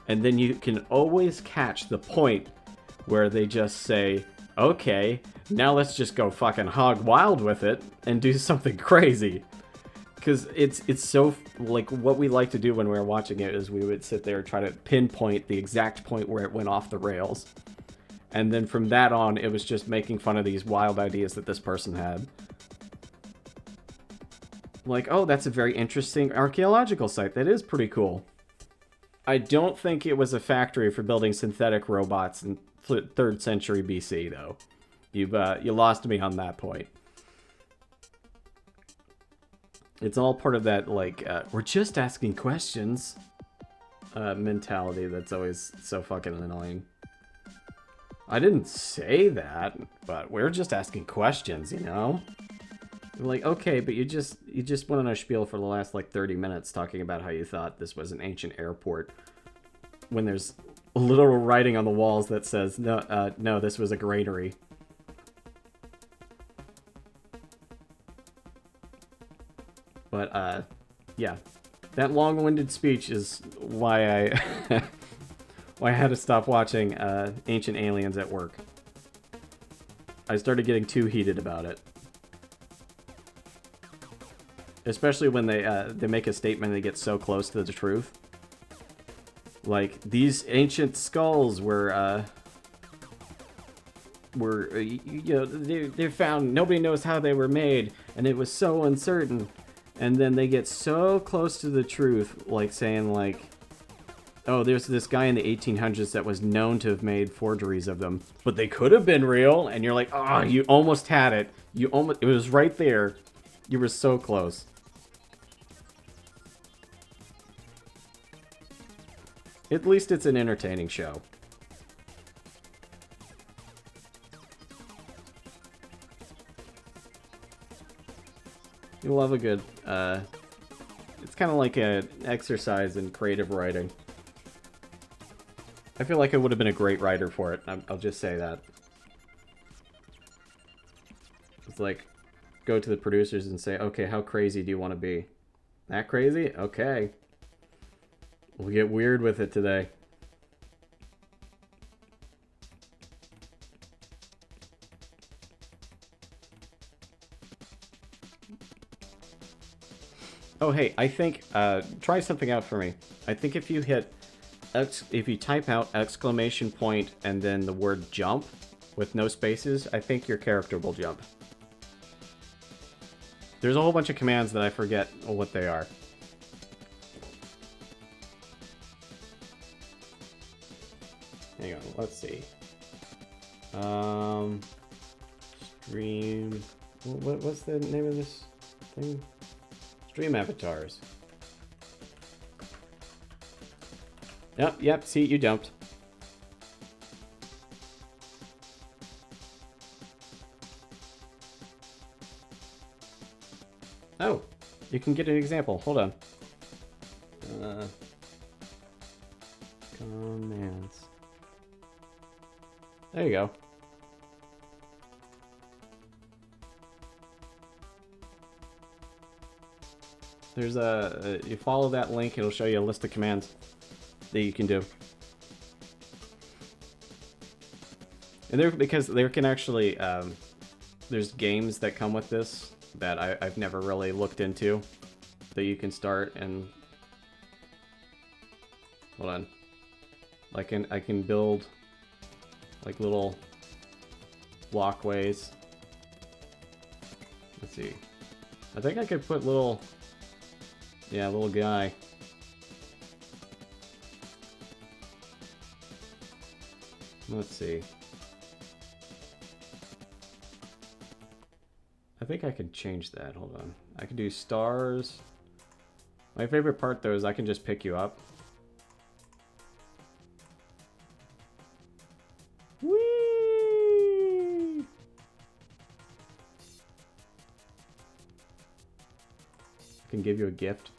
And then you can always catch the point where they just say, okay, now let's just go fucking hog wild with it and do something crazy. Because it's so, like, what we like to do when we were watching it is we would sit there and try to pinpoint the exact point where it went off the rails. And then from that on, it was just making fun of these wild ideas that this person had. Like, oh, that's a very interesting archaeological site. That is pretty cool. I don't think it was a factory for building synthetic robots in 3rd century BC, though. You lost me on that point. It's all part of that, like, we're just asking questions mentality that's always so fucking annoying. I didn't say that, but we're just asking questions, you know? Like, okay, but you just went on a spiel for the last, like, 30 minutes talking about how you thought this was an ancient airport when there's literal writing on the walls that says, no, this was a granary. But, yeah. That long-winded speech is why I why I had to stop watching Ancient Aliens at work. I started getting too heated about it. Especially when they make a statement and they get so close to the truth. Like, these ancient skulls were you know, they're found, nobody knows how they were made, and it was so uncertain. And then they get so close to the truth, like saying, like, oh, there's this guy in the 1800s that was known to have made forgeries of them, but they could have been real, and you're like, oh, you almost had it. It was right there. You were so close. At least it's an entertaining show. You love a good, it's kind of like an exercise in creative writing. I feel like I would have been a great writer for it. I'll just say that. It's like, go to the producers and say, okay, how crazy do you want to be? That crazy? Okay. We'll get weird with it today. Oh, hey, I think, try something out for me. I think if you hit, if you type out exclamation point and then the word jump with no spaces, I think your character will jump. There's a whole bunch of commands that I forget what they are. Hang on, let's see. Stream, what's the name of this thing? Stream avatars. Yep, see, you jumped. Oh, you can get an example. Hold on. Commands. There you go. There's you follow that link, it'll show you a list of commands that you can do. And because there can actually, there's games that come with this that I've never really looked into that you can start and, hold on. I can build like little walkways. Let's see. I think I could put little guy. Let's see. I think I can change that. Hold on. I can do stars. My favorite part though is I can just pick you up. Whee! I can give you a gift.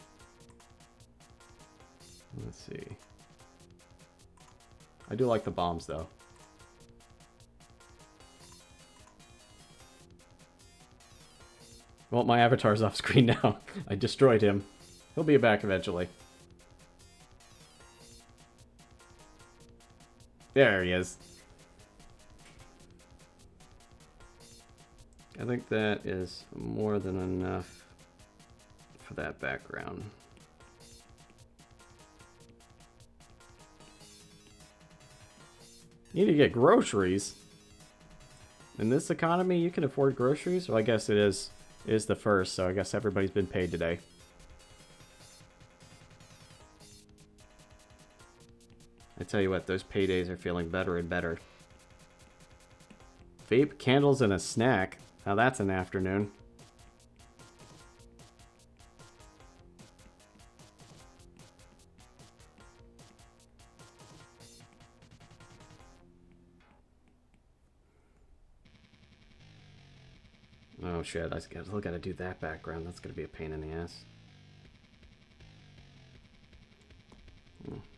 Let's see. I do like the bombs though. Well, my avatar's off screen now. I destroyed him. He'll be back eventually. There he is. I think that is more than enough for that background. You need to get groceries. In this economy, you can afford groceries? Well, I guess it is the first, so I guess everybody's been paid today. I tell you what, those paydays are feeling better and better. Vape, candles, and a snack. Now that's an afternoon. Oh shit, I still gotta do that background. That's gonna be a pain in the ass.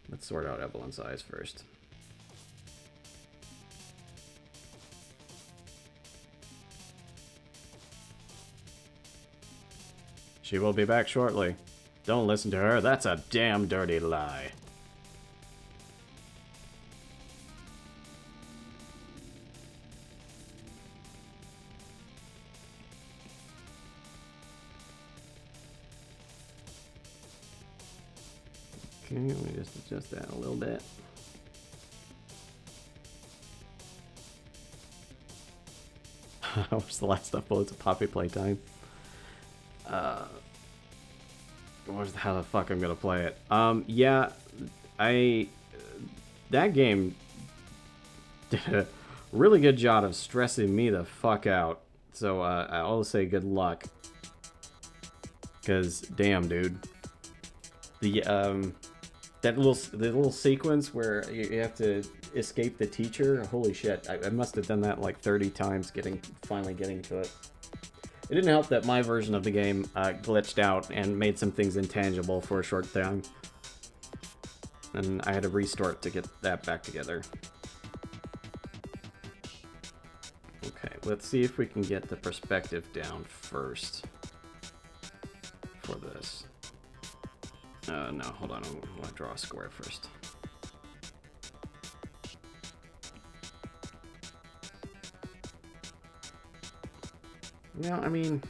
Let's sort out Evelyn's eyes first. She will be back shortly. Don't listen to her, that's a damn dirty lie. Okay, let me just adjust that a little bit. What's the last upload to Poppy Playtime? How the fuck I'm gonna play it? Yeah, that game did a really good job of stressing me the fuck out. So I'll say good luck. Cause damn, dude, the little sequence where you have to escape the teacher. Holy shit! I must have done that like 30 times finally getting to it. It didn't help that my version of the game glitched out and made some things intangible for a short time. And I had to restart to get that back together. Okay, let's see if we can get the perspective down first for this. No, hold on. I want to draw a square first. Yeah, I mean,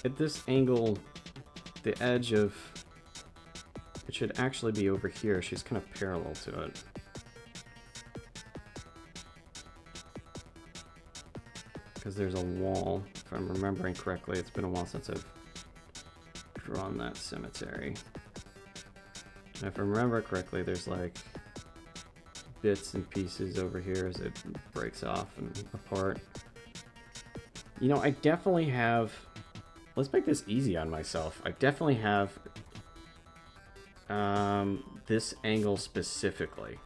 at this angle, the edge of it should actually be over here. She's kind of parallel to it. Because there's a wall, if I'm remembering correctly. It's been a while since I've drawn that cemetery. And if I remember correctly, there's like bits and pieces over here as it breaks off and apart. You know, I definitely have... Let's make this easy on myself. I definitely have this angle specifically.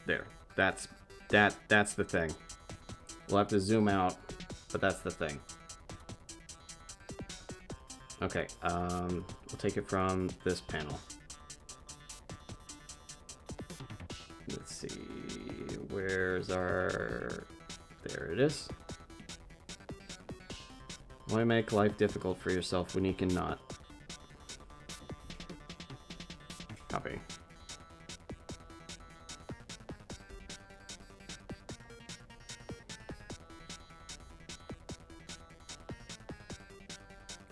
There. That's the thing. We'll have to zoom out, but that's the thing. Okay, we'll take it from this panel. Let's see, where's our... There it is. Why make life difficult for yourself when you can not? Copy.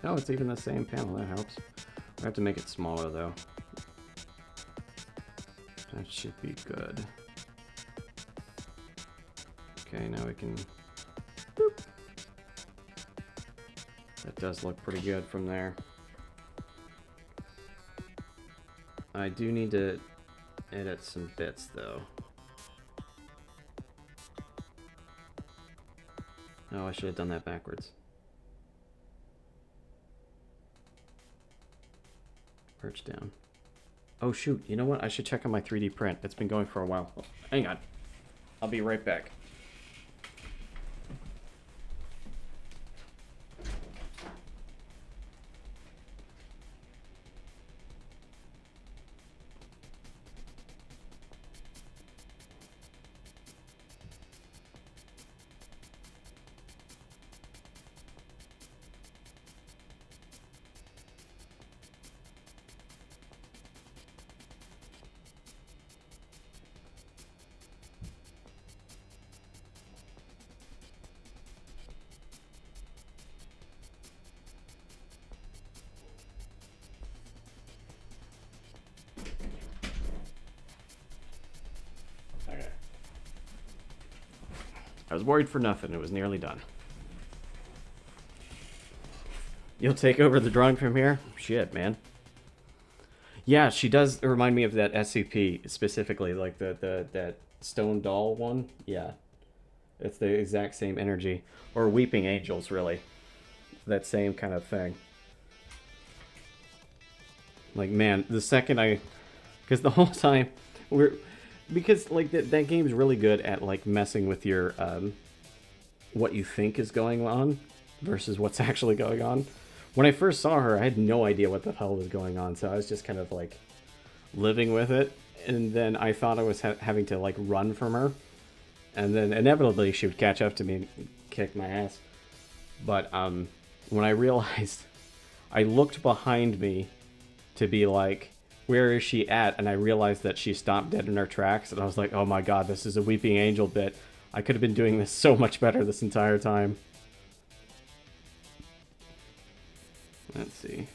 Oh, it's even the same panel. That helps. I have to make it smaller, though. That should be good. Okay, now we can... Boop. That does look pretty good from there. I do need to edit some bits, though. Oh, I should have done that backwards. Perch down. Oh shoot, you know what? I should check on my 3D print. It's been going for a while. Oh, hang on. I'll be right back. I was worried for nothing. It was nearly done. You'll take over the drawing from here? Shit, man. Yeah, she does remind me of that SCP specifically, like that stone doll one. Yeah. It's the exact same energy. Or Weeping Angels, really. That same kind of thing. Like, man, the second I... Because the whole time, because like that game's really good at like messing with your what you think is going on versus what's actually going on. When I first saw her, I had no idea what the hell was going on, so I was just kind of like living with it. And then I thought I was having to like run from her, and then inevitably she would catch up to me and kick my ass. But when I realized, I looked behind me to be like, where is she at? And I realized that she stopped dead in her tracks, and I was like, oh my god, this is a Weeping Angel bit. I could have been doing this so much better this entire time. Let's see.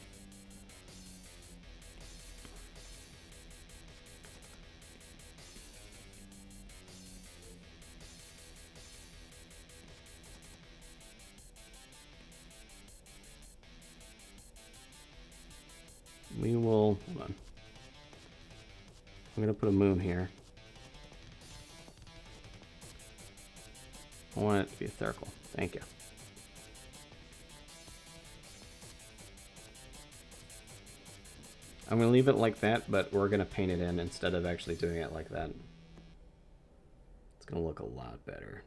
We will, hold on. I'm gonna put a moon here. I want it to be a circle. Thank you. I'm gonna leave it like that, but we're gonna paint it in instead of actually doing it like that. It's gonna look a lot better.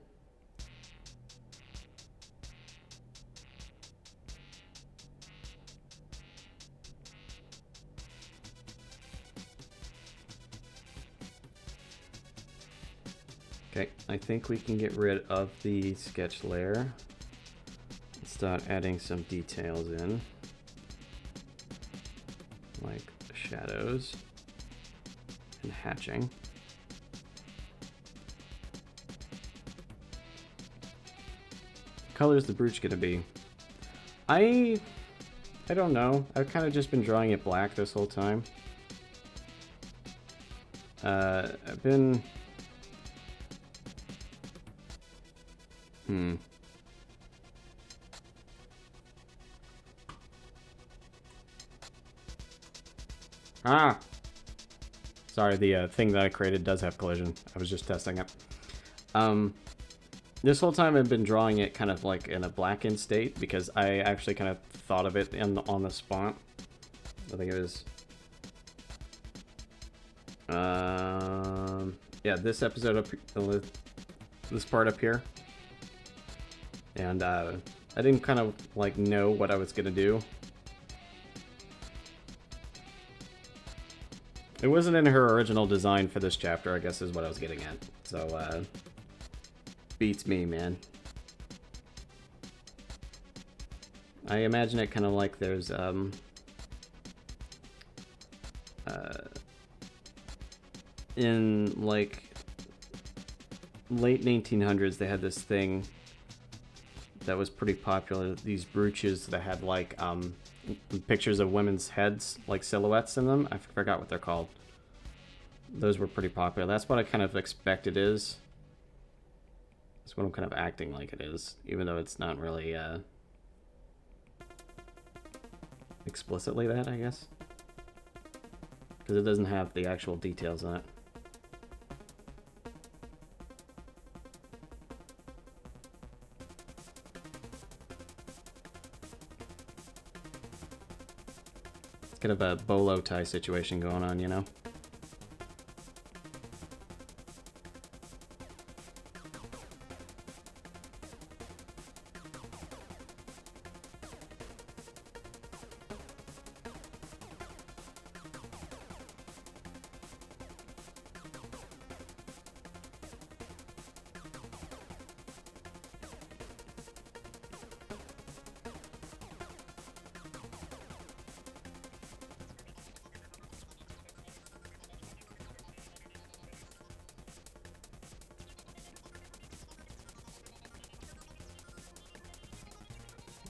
Okay, I think we can get rid of the sketch layer. Start adding some details in, like shadows and hatching. Color's the brooch gonna be? I don't know. I've kind of just been drawing it black this whole time. I've been... Ah! Sorry, the thing that I created does have collision. I was just testing it. This whole time I've been drawing it kind of like in a blackened state because I actually kind of thought of it on the spot. I think it was... yeah, this episode up... This part up here. And I didn't kind of like know what I was gonna do. It wasn't in her original design for this chapter, I guess is what I was getting at. So, beats me, man. I imagine it kind of like there's in like late 1900s they had this thing that was pretty popular, these brooches that had like pictures of women's heads, like silhouettes in them. I forgot what they're called. Those were pretty popular. That's what I kind of expect it is. That's what I'm kind of acting like it is, even though it's not really explicitly that, I guess, because it doesn't have the actual details on it. It's kind of a bolo tie situation going on, you know?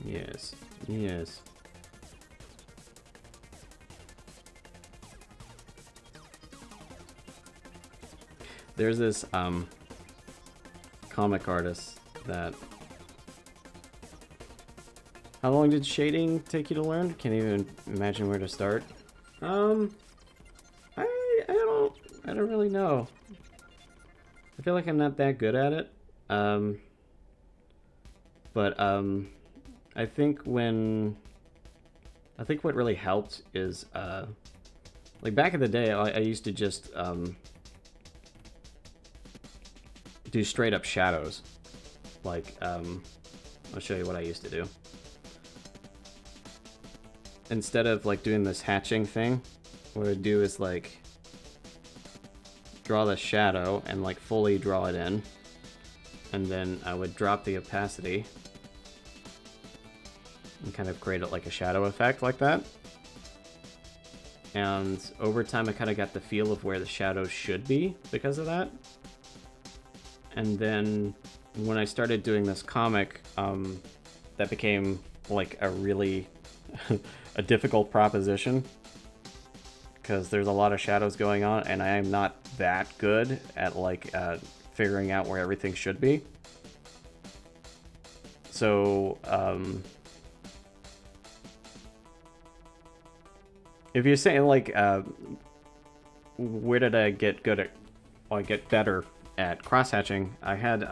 Yes, yes. There's this comic artist that... How long did shading take you to learn? Can't even imagine where to start. I don't really know. I feel like I'm not that good at it. But I think what really helped is like back in the day I used to just do straight up shadows. Like I'll show you what I used to do. Instead of like doing this hatching thing, what I'd do is like draw the shadow and like fully draw it in, and then I would drop the opacity and kind of create it like a shadow effect like that. And over time I kind of got the feel of where the shadows should be because of that. And then when I started doing this comic, that became like a really a difficult proposition, because there's a lot of shadows going on and I am not that good at like figuring out where everything should be. So if you're saying like where did I get good at, or get better at cross-hatching, I had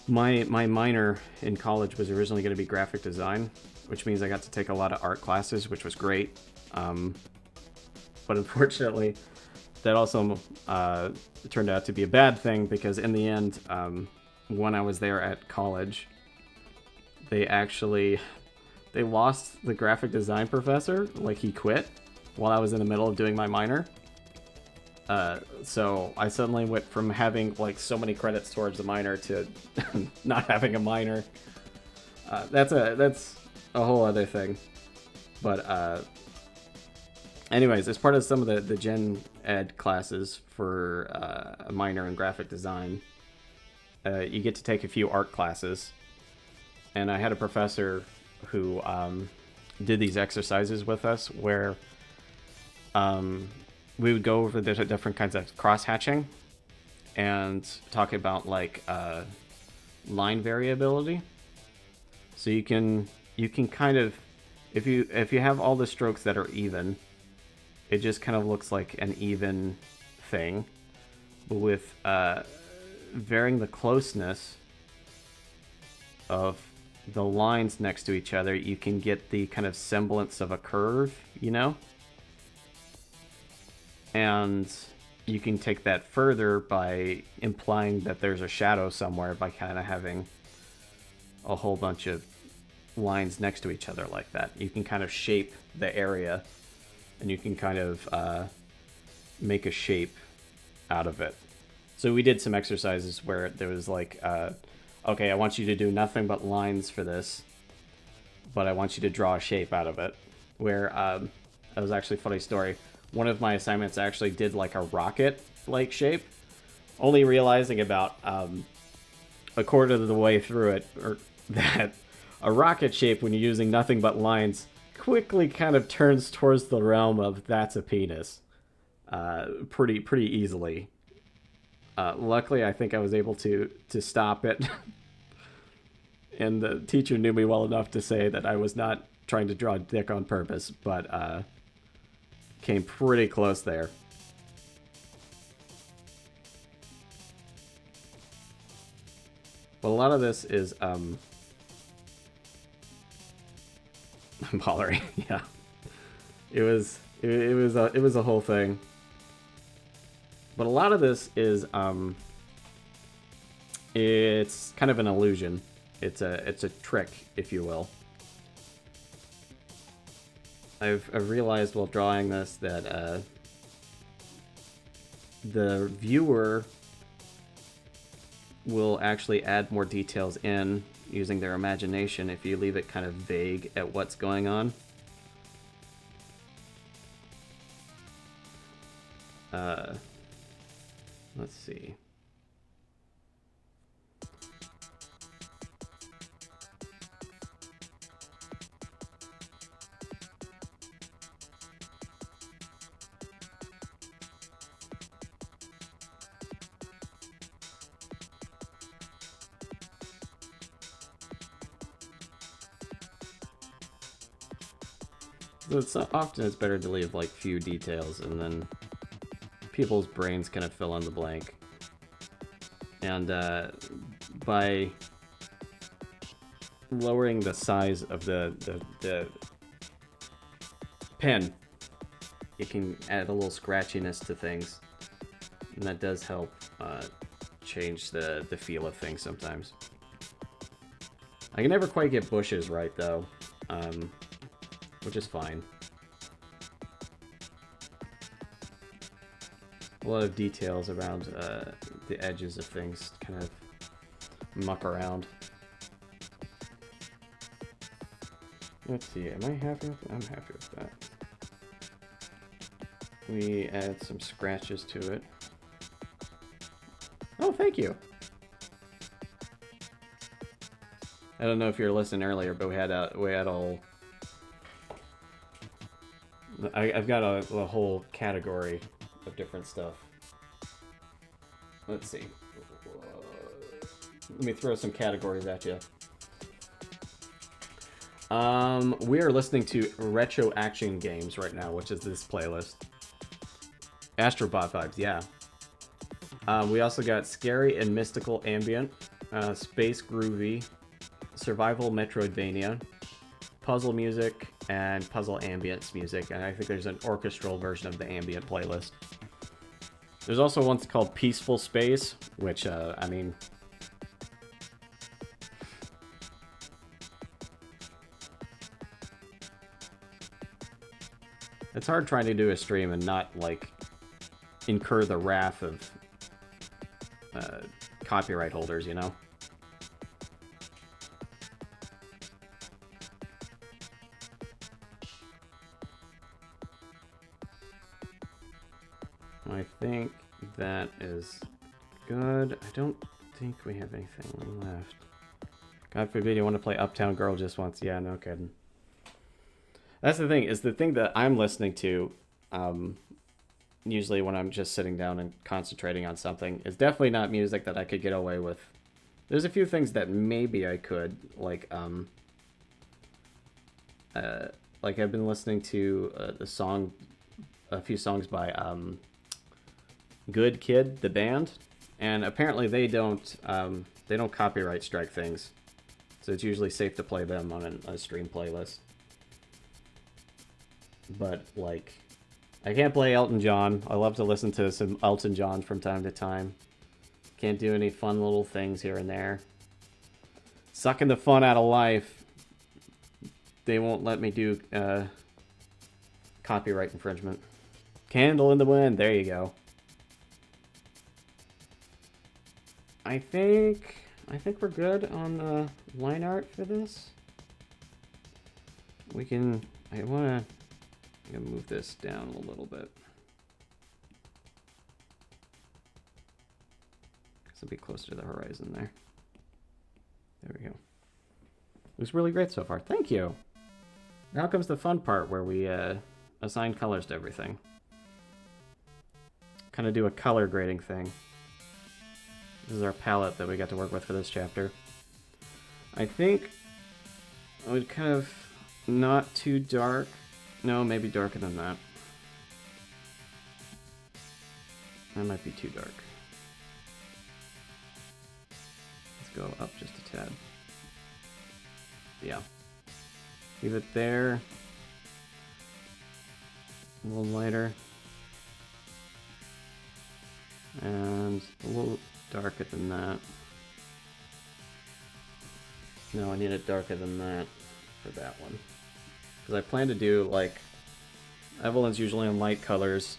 my minor in college was originally going to be graphic design, which means I got to take a lot of art classes, which was great. But unfortunately, that also turned out to be a bad thing, because in the end, when I was there at college, they lost the graphic design professor. Like, he quit while I was in the middle of doing my minor. So I suddenly went from having like so many credits towards the minor to not having a minor. That's a whole other thing. But anyways, as part of some of the Gen Ed classes for a minor in graphic design, you get to take a few art classes. And I had a professor who did these exercises with us where we would go over the different kinds of cross-hatching and talk about like line variability. So you can kind of, if you have all the strokes that are even, it just kind of looks like an even thing. But with varying the closeness of the lines next to each other, you can get the kind of semblance of a curve, you know? And you can take that further by implying that there's a shadow somewhere by kind of having a whole bunch of lines next to each other like that. You can kind of shape the area, and you can kind of make a shape out of it. So we did some exercises where there was like a okay, I want you to do nothing but lines for this, but I want you to draw a shape out of it. Where, that was actually a funny story. One of my assignments actually did like a rocket-like shape, only realizing about a quarter of the way through it, or that a rocket shape, when you're using nothing but lines, quickly kind of turns towards the realm of that's a penis, pretty easily. Luckily, I think I was able to stop it, and the teacher knew me well enough to say that I was not trying to draw a dick on purpose, but came pretty close there. But a lot of this is Pollery, yeah. It was a whole thing. But a lot of this is it's kind of an illusion. It's a trick, if you will. I've realized while drawing this that the viewer will actually add more details in using their imagination if you leave it kind of vague at what's going on. Let's see. Often it's better to leave like few details, and then people's brains kind of fill in the blank. And by lowering the size of the pen, you can add a little scratchiness to things, and that does help change the feel of things sometimes. I can never quite get bushes right though, which is fine. A lot of details around the edges of things to kind of muck around. Let's see, am I happy with that? I'm happy with that. We add some scratches to it. Oh, thank you! I don't know if you were listening earlier, but we had all... I've got a whole category of different stuff. Let's see. Let me throw some categories at you. We are listening to retro action games right now, which is this playlist. Astrobot vibes, yeah. We also got scary and mystical ambient, space groovy, survival Metroidvania, puzzle music, and puzzle ambience music, and I think there's an orchestral version of the ambient playlist. There's also one called Peaceful Space, which, I mean... It's hard trying to do a stream and not, like, incur the wrath of copyright holders, you know? I think that is good. I don't think we have anything left. God forbid you want to play Uptown Girl just once. Yeah, no kidding. That's the thing, is the thing that I'm listening to, usually when I'm just sitting down and concentrating on something, is definitely not music that I could get away with. There's a few things that maybe I could, like I've been listening to a few songs by Good Kid, the band, and apparently they don't copyright strike things, so it's usually safe to play them on a stream playlist. But like, I can't play Elton John. I love to listen to some Elton John from time to time. Can't do any fun little things here and there. Sucking the fun out of life. They won't let me do copyright infringement. Candle in the Wind, there you go. I think I think we're good on the line art for this. We can, I'm gonna move this down a little bit. Because it'll be closer to the horizon there. There we go. Looks really great so far. Thank you. Now comes the fun part where we assign colors to everything. Kind of do a color grading thing. This is our palette that we got to work with for this chapter. I think I would kind of not too dark. No, maybe darker than that. That might be too dark. Let's go up just a tad. Yeah. Leave it there. A little lighter. And a little darker than that. No, I need it darker than that for that one. Because I plan to do, like, Evelyn's usually on light colors,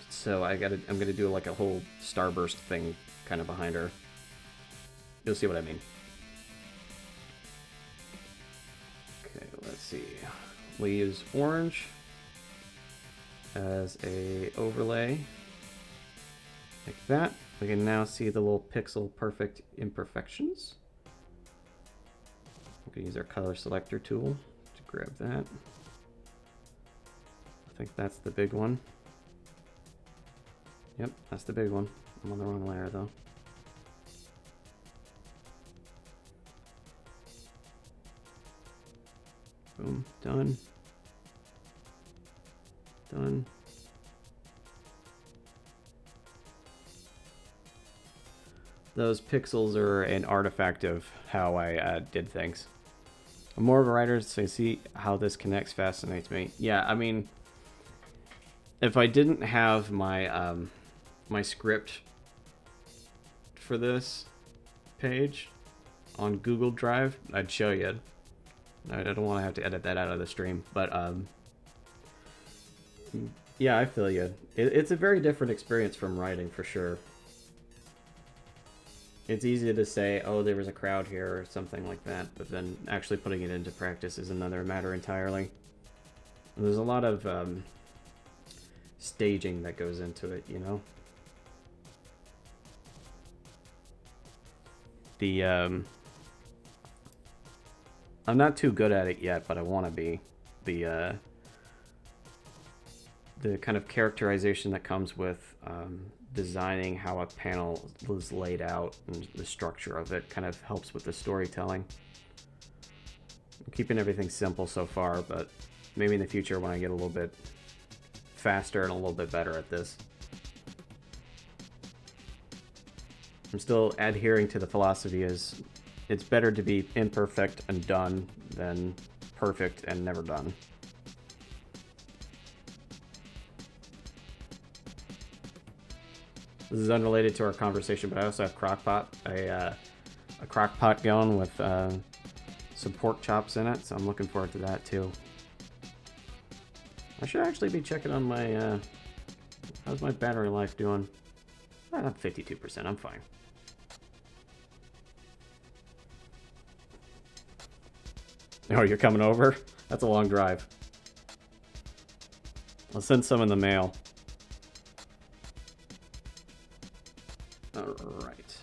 so I'm gonna do like a whole starburst thing kind of behind her. You'll see what I mean. Okay, let's see. We use orange as a overlay, like that. We can now see the little pixel perfect imperfections. We can use our color selector tool to grab that. I think that's the big one. Yep, that's the big one. I'm on the wrong layer though. Boom, done. Done. Those pixels are an artifact of how I did things. I'm more of a writer, so see how this connects fascinates me. Yeah, I mean, if I didn't have my my script for this page on Google Drive, I'd show you. I don't want to have to edit that out of the stream, but yeah, I feel you. It's a very different experience from writing, for sure. It's easy to say, oh, there was a crowd here or something like that, but then actually putting it into practice is another matter entirely. And there's a lot of staging that goes into it, you know? The I'm not too good at it yet, but I want to be. The kind of characterization that comes with designing how a panel is laid out and the structure of it kind of helps with the storytelling. I'm keeping everything simple so far, but maybe in the future when I get a little bit faster and a little bit better at this. I'm still adhering to the philosophy is it's better to be imperfect and done than perfect and never done. This is unrelated to our conversation, but I also have Crock-Pot, a Crock-Pot going with some pork chops in it, so I'm looking forward to that too. I should actually be checking on my, how's my battery life doing? 52%, I'm fine. Oh, you're coming over? That's a long drive. I'll send some in the mail. Alright.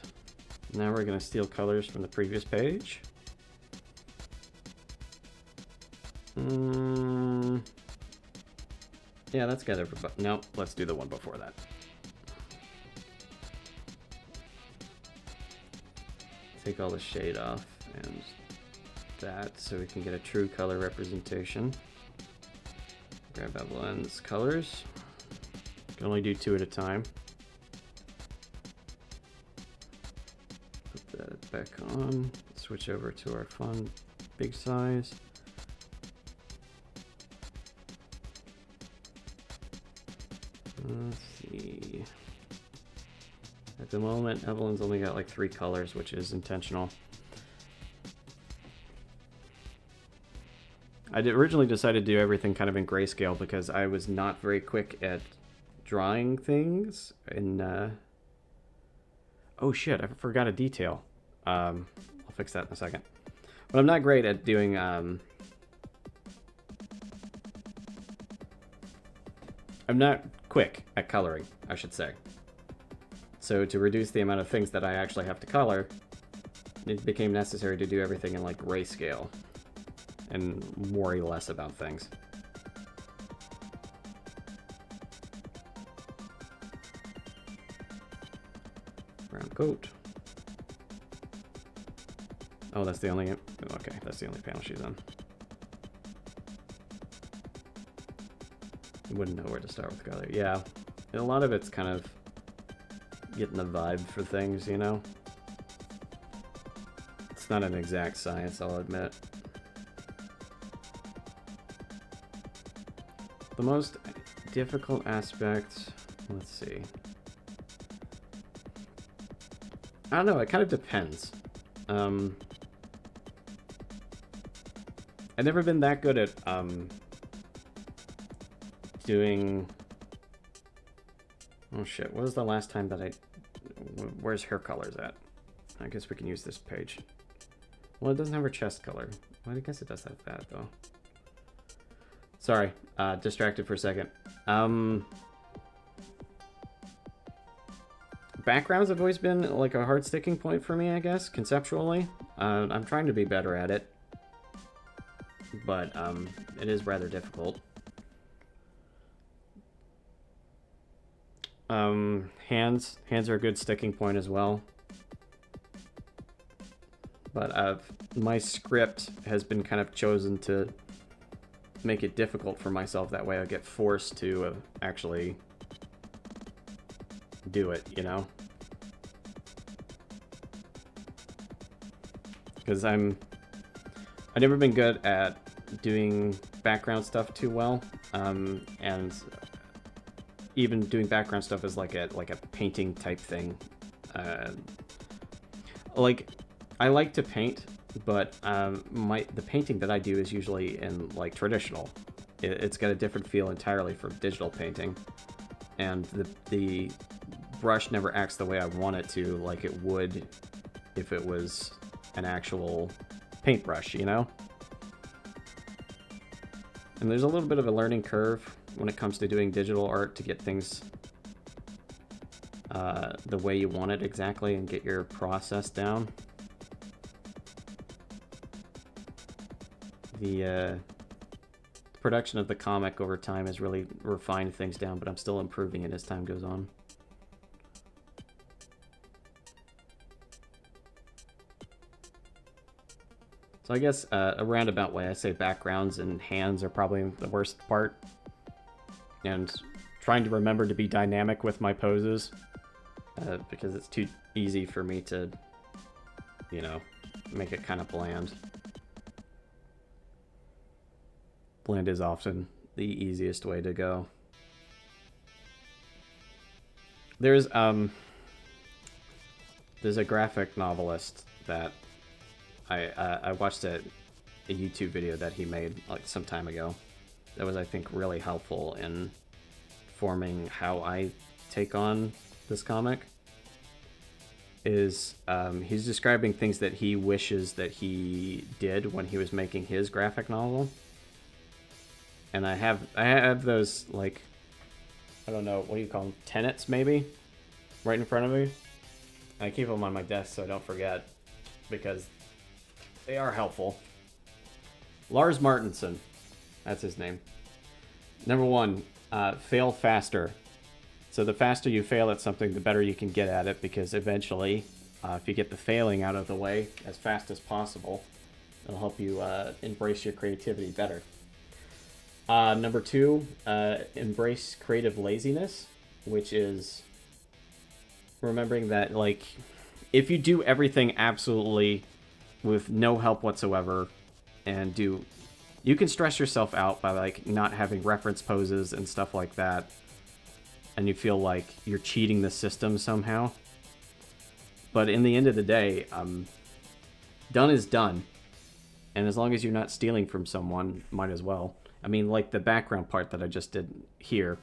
Now we're going to steal colors from the previous page. Yeah, that's got everybody. Nope, let's do the one before that. Take all the shade off and that so we can get a true color representation. Grab Evelyn's colors. Can only do 2 at a time. Put that back on. Switch over to our fun big size. Let's see. At the moment, Evelyn's only got like 3 colors, which is intentional. I originally decided to do everything kind of in grayscale because I was not very quick at drawing things in... Oh shit, I forgot a detail. I'll fix that in a second. But I'm not great at doing... I'm not quick at coloring, I should say. So to reduce the amount of things that I actually have to color, it became necessary to do everything in like grayscale and worry less about things. Brown coat. Oh, that's the only... Okay, that's the only panel she's on. Wouldn't know where to start with color. Yeah, and a lot of it's kind of getting the vibe for things, you know? It's not an exact science, I'll admit. The most difficult aspect... Let's see. I don't know, it kind of depends. I've never been that good at doing... Oh shit, what was the last time that where's hair colors at? I guess we can use this page. Well, it doesn't have her chest color. Well, I guess it does have that, though. Sorry, distracted for a second. Backgrounds have always been like a hard sticking point for me, I guess, conceptually. I'm trying to be better at it. But it is rather difficult. Hands are a good sticking point as well. But my script has been kind of chosen to make it difficult for myself. That way I get forced to actually do it, you know? Because I've never been good at doing background stuff too well, and even doing background stuff is like a painting type thing. Like, I like to paint, but the painting that I do is usually in like traditional. It's got a different feel entirely from digital painting, and the brush never acts the way I want it to, like it would if it was an actual paintbrush, you know? And there's a little bit of a learning curve when it comes to doing digital art to get things the way you want it exactly and get your process down. The production of the comic over time has really refined things down, but I'm still improving it as time goes on. So I guess a roundabout way, I say backgrounds and hands are probably the worst part. And trying to remember to be dynamic with my poses, because it's too easy for me to, you know, make it kind of bland. Bland is often the easiest way to go. There's a graphic novelist that I watched a YouTube video that he made like some time ago that was, I think, really helpful in forming how I take on this comic. He's describing things that he wishes that he did when he was making his graphic novel. And I have those, like, I don't know, what do you call them? Tenets, maybe? Right in front of me. I keep them on my desk so I don't forget, because they are helpful. Lars Martinson, that's his name. Number 1, fail faster. So the faster you fail at something, the better you can get at it, because eventually, if you get the failing out of the way as fast as possible, it'll help you embrace your creativity better. Number 2, embrace creative laziness, which is remembering that, like, if you do everything absolutely with no help whatsoever, and you can stress yourself out by, like, not having reference poses and stuff like that, and you feel like you're cheating the system somehow. But in the end of the day, done is done. And as long as you're not stealing from someone, might as well. I mean, like the background part that I just did here,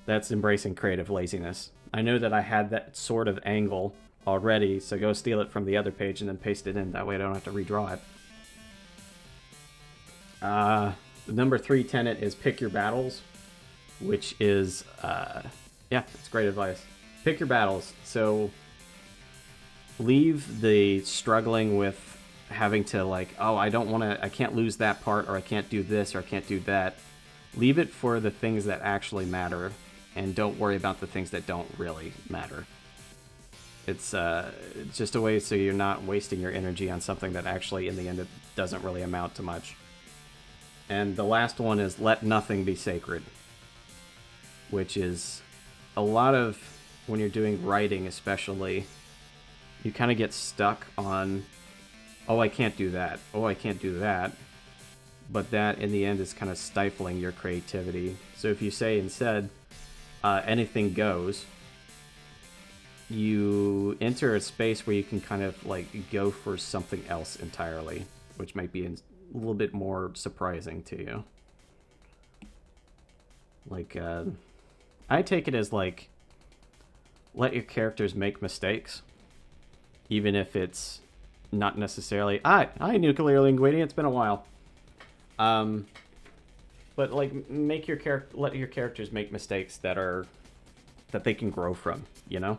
that's embracing creative laziness. I know that I had that sort of angle already, so go steal it from the other page and then paste it in. That way I don't have to redraw it. The number 3 tenet is pick your battles, which is, yeah, it's great advice. Pick your battles. So leave the struggling with having to, like, oh, I can't lose that part, or I can't do this, or I can't do that. Leave it for the things that actually matter, and don't worry about the things that don't really matter. It's just a way so you're not wasting your energy on something that actually, in the end, it doesn't really amount to much. And the last one is let nothing be sacred, which is a lot of, when you're doing writing especially, you kind of get stuck on, oh, I can't do that. Oh, I can't do that. But that, in the end, is kind of stifling your creativity. So if you say instead, anything goes, you enter a space where you can kind of like go for something else entirely, which might be a little bit more surprising to you. Like, I take it as like, let your characters make mistakes, even if it's not necessarily, hi, Nuclear Linguini, it's been a while. But like, let your characters make mistakes that they can grow from, you know?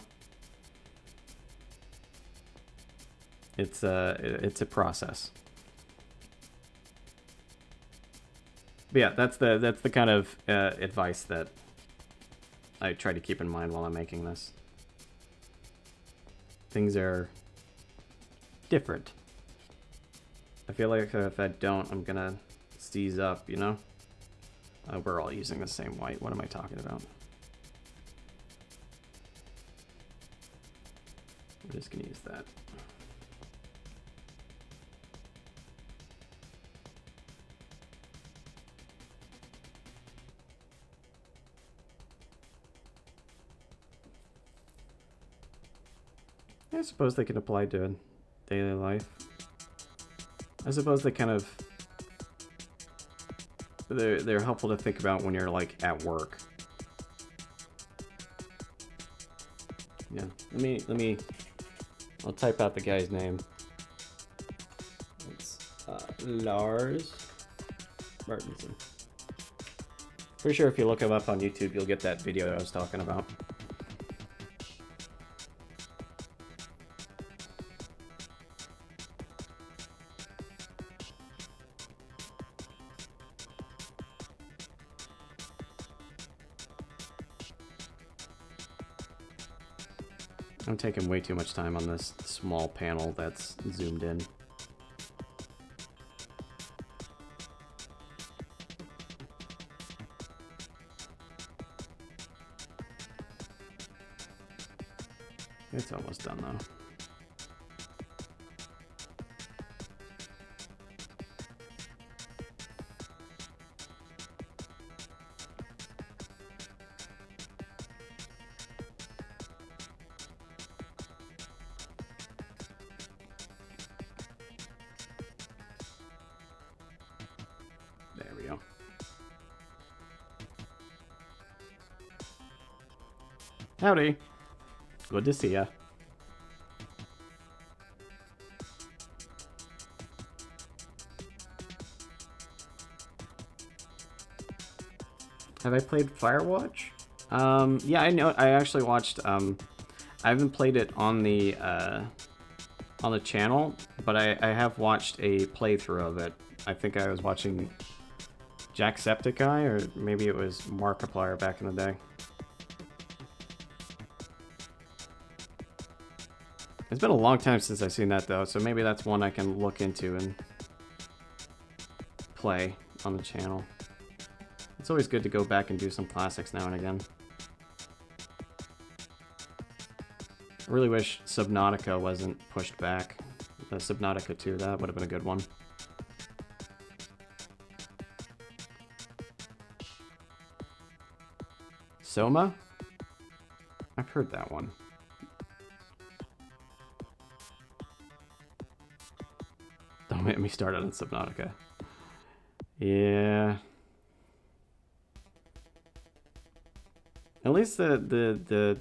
It's a process. But yeah, that's the kind of advice that I try to keep in mind while I'm making this. Things are different. I feel like if I don't, I'm gonna seize up, you know? We're all using the same white. What am I talking about? We're just gonna use that. I suppose they can apply to daily life. I suppose they kind of, they're helpful to think about when you're like at work. Yeah, I'll type out the guy's name. It's Lars Martinson. Pretty sure if you look him up on YouTube, you'll get that video I was talking about. I'm taking way too much time on this small panel that's zoomed in. It's almost done though. Howdy. Good to see ya. Have I played Firewatch? Yeah, I know. I actually watched. I haven't played it on the channel, but I have watched a playthrough of it. I think I was watching Jacksepticeye, or maybe it was Markiplier back in the day. It's been a long time since I've seen that, though, so maybe that's one I can look into and play on the channel. It's always good to go back and do some classics now and again. I really wish Subnautica wasn't pushed back. The Subnautica 2, that would have been a good one. Soma? I've heard that one. Don't make me start on Subnautica. Yeah. At least the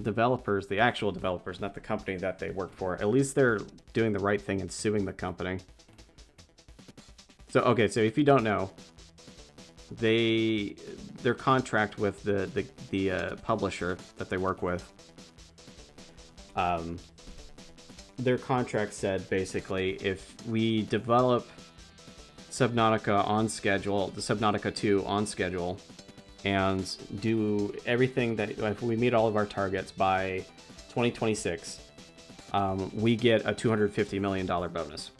developers, the actual developers, not the company that they work for, at least they're doing the right thing and suing the company. So, okay, so if you don't know, their contract with the publisher that they work with, their contract said basically if we develop Subnautica on schedule, the Subnautica 2 on schedule, and do everything that, if we meet all of our targets by 2026, we get a $250 million bonus.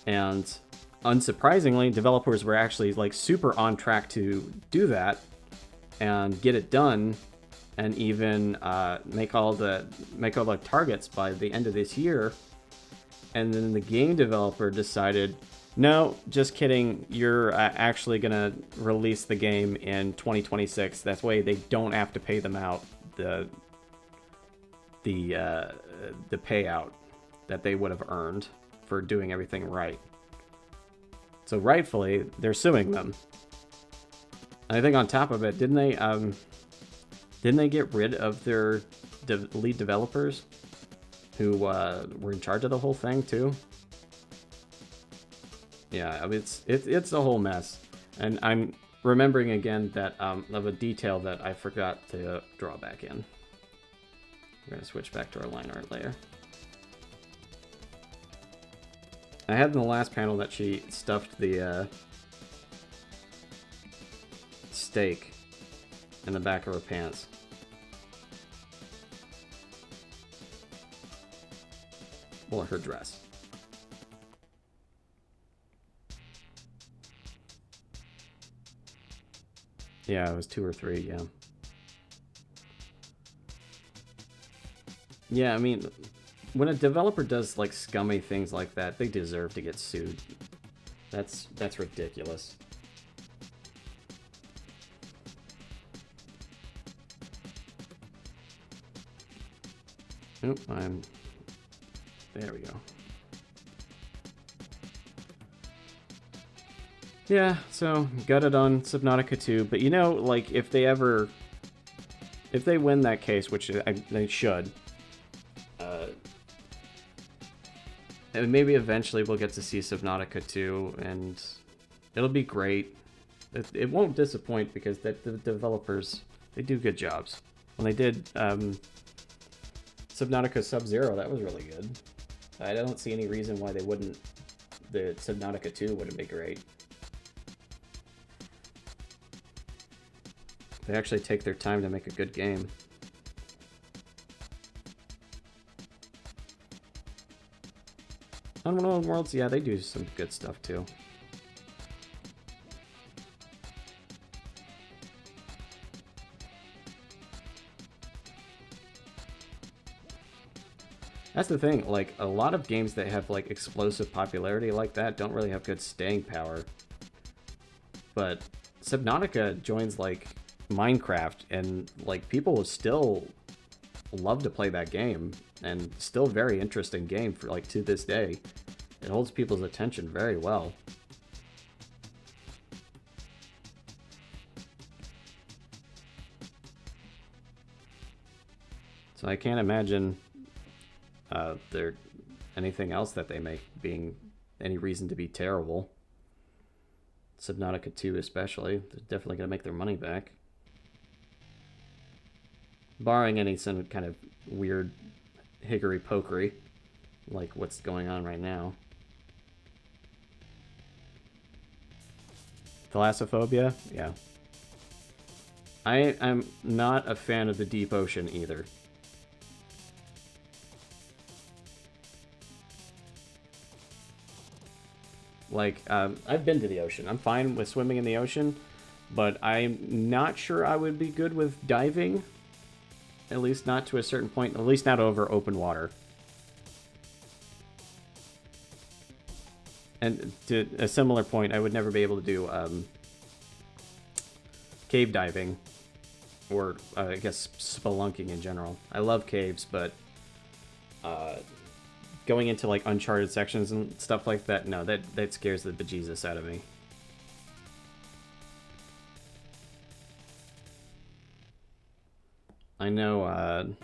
And unsurprisingly, developers were actually like super on track to do that and get it done, and even make all the targets by the end of this year. And then the game developer decided, no, just kidding. You're actually gonna release the game in 2026. That way, they don't have to pay them out the payout that they would have earned for doing everything right. So rightfully, they're suing them. And I think on top of it, didn't they get rid of their lead developers who were in charge of the whole thing too? Yeah, I mean, it's a whole mess. And I'm remembering again that of a detail that I forgot to draw back in. We're gonna switch back to our line art layer. I had in the last panel that she stuffed the steak in the back of her pants. Well, her dress. Yeah, it was 2 or 3, yeah. Yeah, I mean, when a developer does like scummy things like that, they deserve to get sued. That's ridiculous. Oop, there we go. Yeah, so got it on Subnautica 2, but you know, like if they win that case, which they should, and maybe eventually we'll get to see Subnautica 2, and it'll be great. It won't disappoint because the developers, they do good jobs. When they did Subnautica Sub-Zero, that was really good. I don't see any reason why they wouldn't. The Subnautica 2 wouldn't be great. They actually take their time to make a good game. Unknown Worlds, yeah, they do some good stuff too. That's the thing, like, a lot of games that have, like, explosive popularity like that don't really have good staying power. But Subnautica joins, like, Minecraft, and, like, people will still love to play that game, and still a very interesting game for, like, to this day. It holds people's attention very well. So I can't imagine there anything else that they make being any reason to be terrible. Subnautica 2 especially. They're definitely going to make their money back. Barring any some kind of weird hickory-pokery, like what's going on right now. Thalassophobia? Yeah. I'm not a fan of the deep ocean either. Like, I've been to the ocean. I'm fine with swimming in the ocean, but I'm not sure I would be good with diving. At least not to a certain point. At least not over open water. And to a similar point, I would never be able to do cave diving. Or, I guess, spelunking in general. I love caves, but going into, like, uncharted sections and stuff like that, no, that scares the bejesus out of me. I know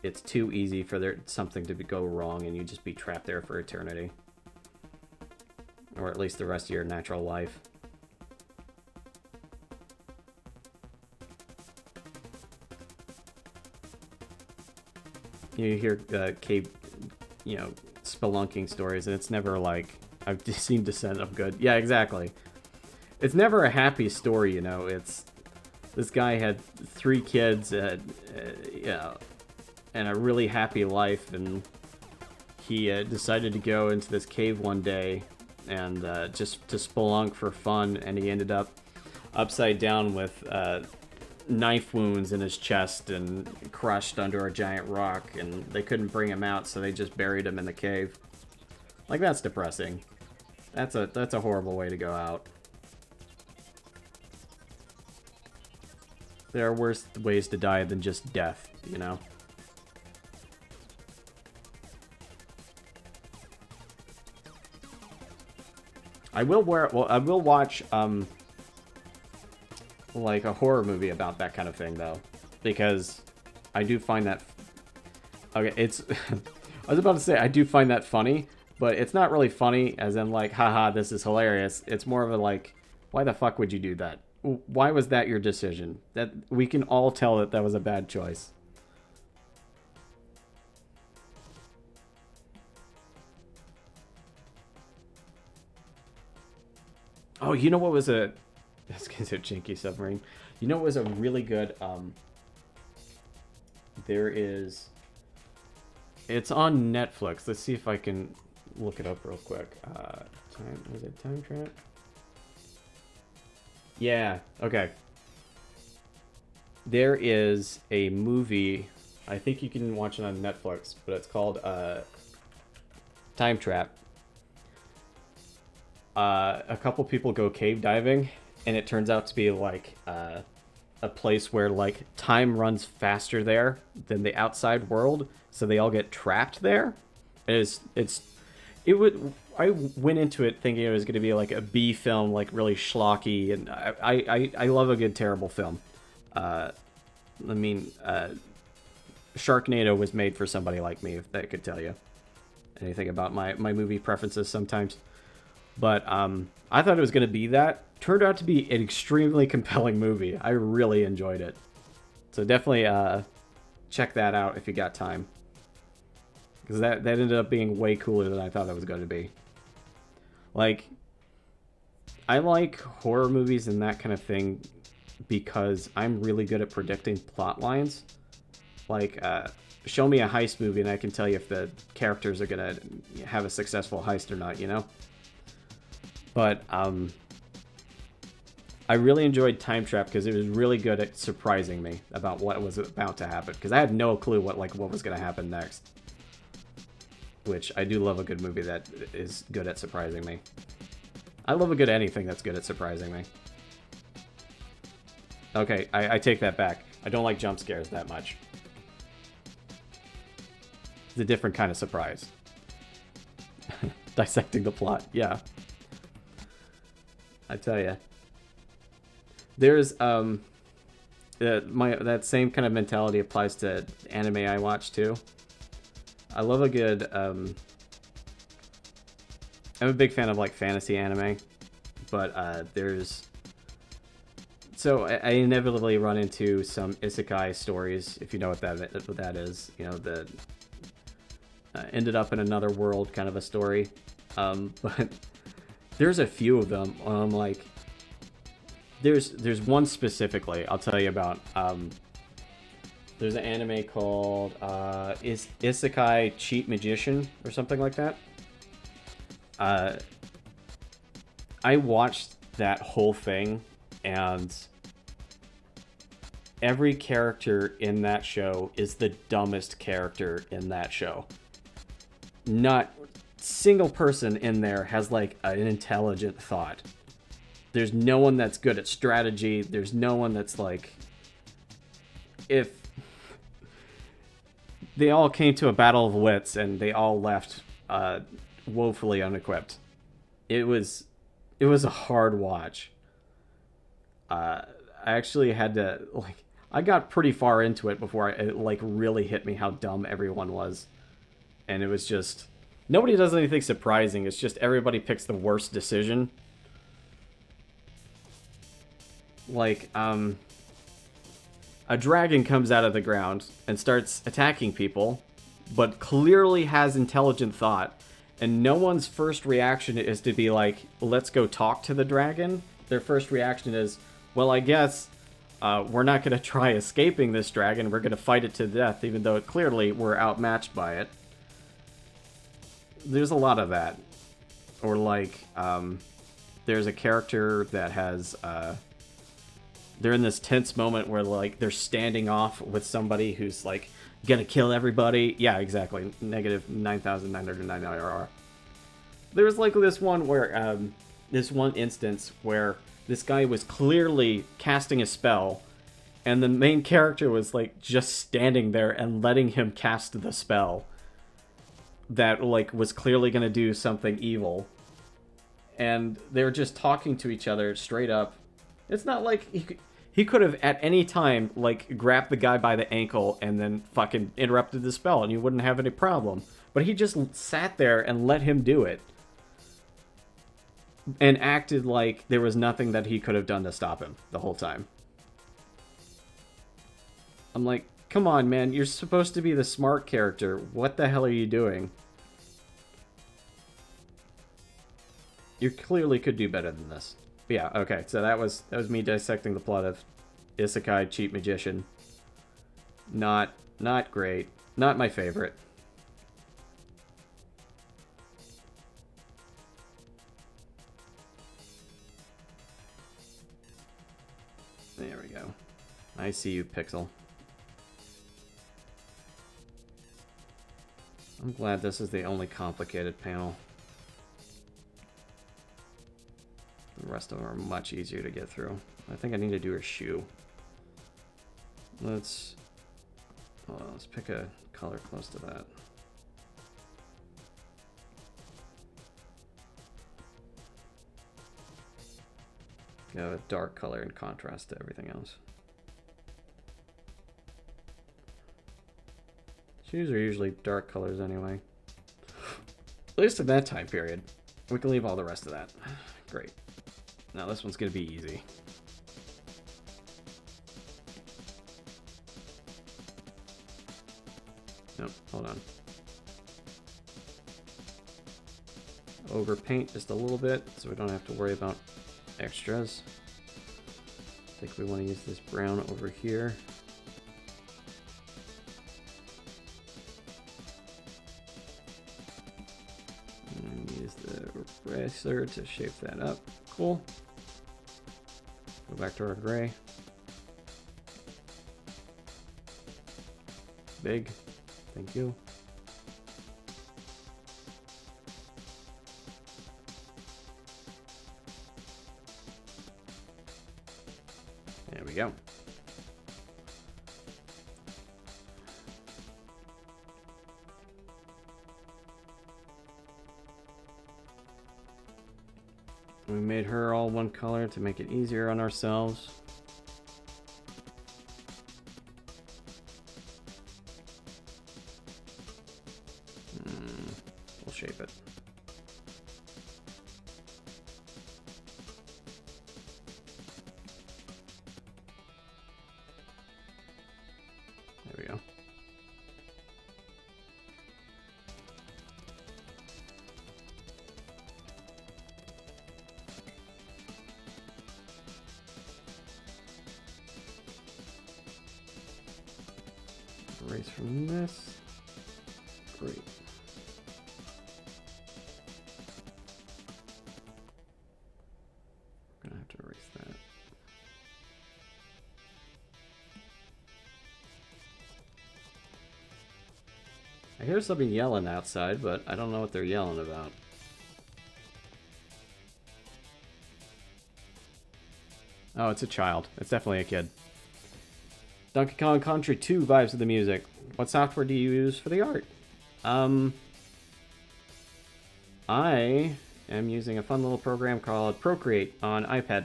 it's too easy for something to go wrong and you just be trapped there for eternity. Or at least the rest of your natural life. You hear cave, spelunking stories, and it's never like, I've seen Descent of Good. Yeah, exactly. It's never a happy story, It's, this guy had 3 kids, and a really happy life, and he decided to go into this cave one day and just to spelunk for fun, and he ended up upside down with knife wounds in his chest and crushed under a giant rock, and they couldn't bring him out, so they just buried him in the cave. Like, that's depressing. That's a horrible way to go out. There are worse ways to die than just death, I will watch like a horror movie about that kind of thing though, because I do find that okay, it's I was about to say I do find that funny, but it's not really funny as in like, haha, this is hilarious. It's more of a like, why the fuck would you do that? Why was that your decision? That we can all tell that that was a bad choice. Oh, you know what was a... That's a Jinky Submarine. You know what was a really good... There is... It's on Netflix. Let's see if I can look it up real quick. Was it Time Trap? Yeah, okay. There is a movie... I think you can watch it on Netflix, but it's called Time Trap. A couple people go cave diving, and it turns out to be like a place where like time runs faster there than the outside world, so they all get trapped there. I went into it thinking it was going to be like a B film, like really schlocky, and I love a good terrible film. Sharknado was made for somebody like me, if that could tell you anything about my movie preferences sometimes. But I thought it was going to be that. Turned out to be an extremely compelling movie. I really enjoyed it. So definitely check that out if you got time. Because that ended up being way cooler than I thought it was going to be. Like, I like horror movies and that kind of thing because I'm really good at predicting plot lines. Like, show me a heist movie and I can tell you if the characters are going to have a successful heist or not, But I really enjoyed Time Trap because it was really good at surprising me about what was about to happen. Because I had no clue what was going to happen next. Which I do love a good movie that is good at surprising me. I love a good anything that's good at surprising me. Okay, I take that back. I don't like jump scares that much. It's a different kind of surprise. Dissecting the plot, yeah. I tell you. There's that same kind of mentality applies to anime I watch too. I love a good I'm a big fan of like fantasy anime, but there's I inevitably run into some isekai stories, if you know what that is. The ended up in another world kind of a story, but there's a few of them. Like there's one specifically I'll tell you about. There's an anime called Isekai Cheat Magician or something like that. I watched that whole thing, and every character in that show is the dumbest character in that show. Not single person in there has like an intelligent thought. There's no one that's good at strategy. There's no one that's like, if they all came to a battle of wits and they all left woefully unequipped. It was a hard watch. I actually had to I got pretty far into it before it like really hit me how dumb everyone was. And it was just nobody does anything surprising. It's just everybody picks the worst decision. Like, a dragon comes out of the ground and starts attacking people, but clearly has intelligent thought, and no one's first reaction is to be like, let's go talk to the dragon. Their first reaction is, well, I guess we're not going to try escaping this dragon. We're going to fight it to death, even though clearly we're outmatched by it. There's a lot of that. Or like, there's a character that has... they're in this tense moment where, like, they're standing off with somebody who's, like, gonna kill everybody. Yeah, exactly. Negative 9,999 IRR. There's, like, this one where, this one instance where this guy was clearly casting a spell, and the main character was, like, just standing there and letting him cast the spell that, like, was clearly gonna do something evil. And they were just talking to each other straight up. It's not like he could have at any time like grabbed the guy by the ankle and then fucking interrupted the spell and you wouldn't have any problem. But he just sat there and let him do it. And acted like there was nothing that he could have done to stop him the whole time. I'm like, come on, man, you're supposed to be the smart character. What the hell are you doing? You clearly could do better than this. But yeah, okay, so that was me dissecting the plot of Isekai Cheat Magician. Not great. Not my favorite. There we go. I see you, Pixel. I'm glad this is the only complicated panel. The rest of them are much easier to get through. I think I need to do her shoe. Let's pick a color close to that. Got a dark color in contrast to everything else. Shoes are usually dark colors anyway. At least in that time period. We can leave all the rest of that. Great. Now this one's gonna be easy. Nope, hold on. Overpaint just a little bit so we don't have to worry about extras. I think we want to use this brown over here. And use the eraser to shape that up. Cool. Go back to our gray. Big. Thank you. There we go. We made her all one color to make it easier on ourselves. We'll shape it. There we go. Erase from this. Great. Gonna have to erase that. I hear somebody yelling outside, but I don't know what they're yelling about. Oh, it's a child. It's definitely a kid. Donkey Kong Country 2 vibes of the music. What software do you use for the art? I am using a fun little program called Procreate on iPad.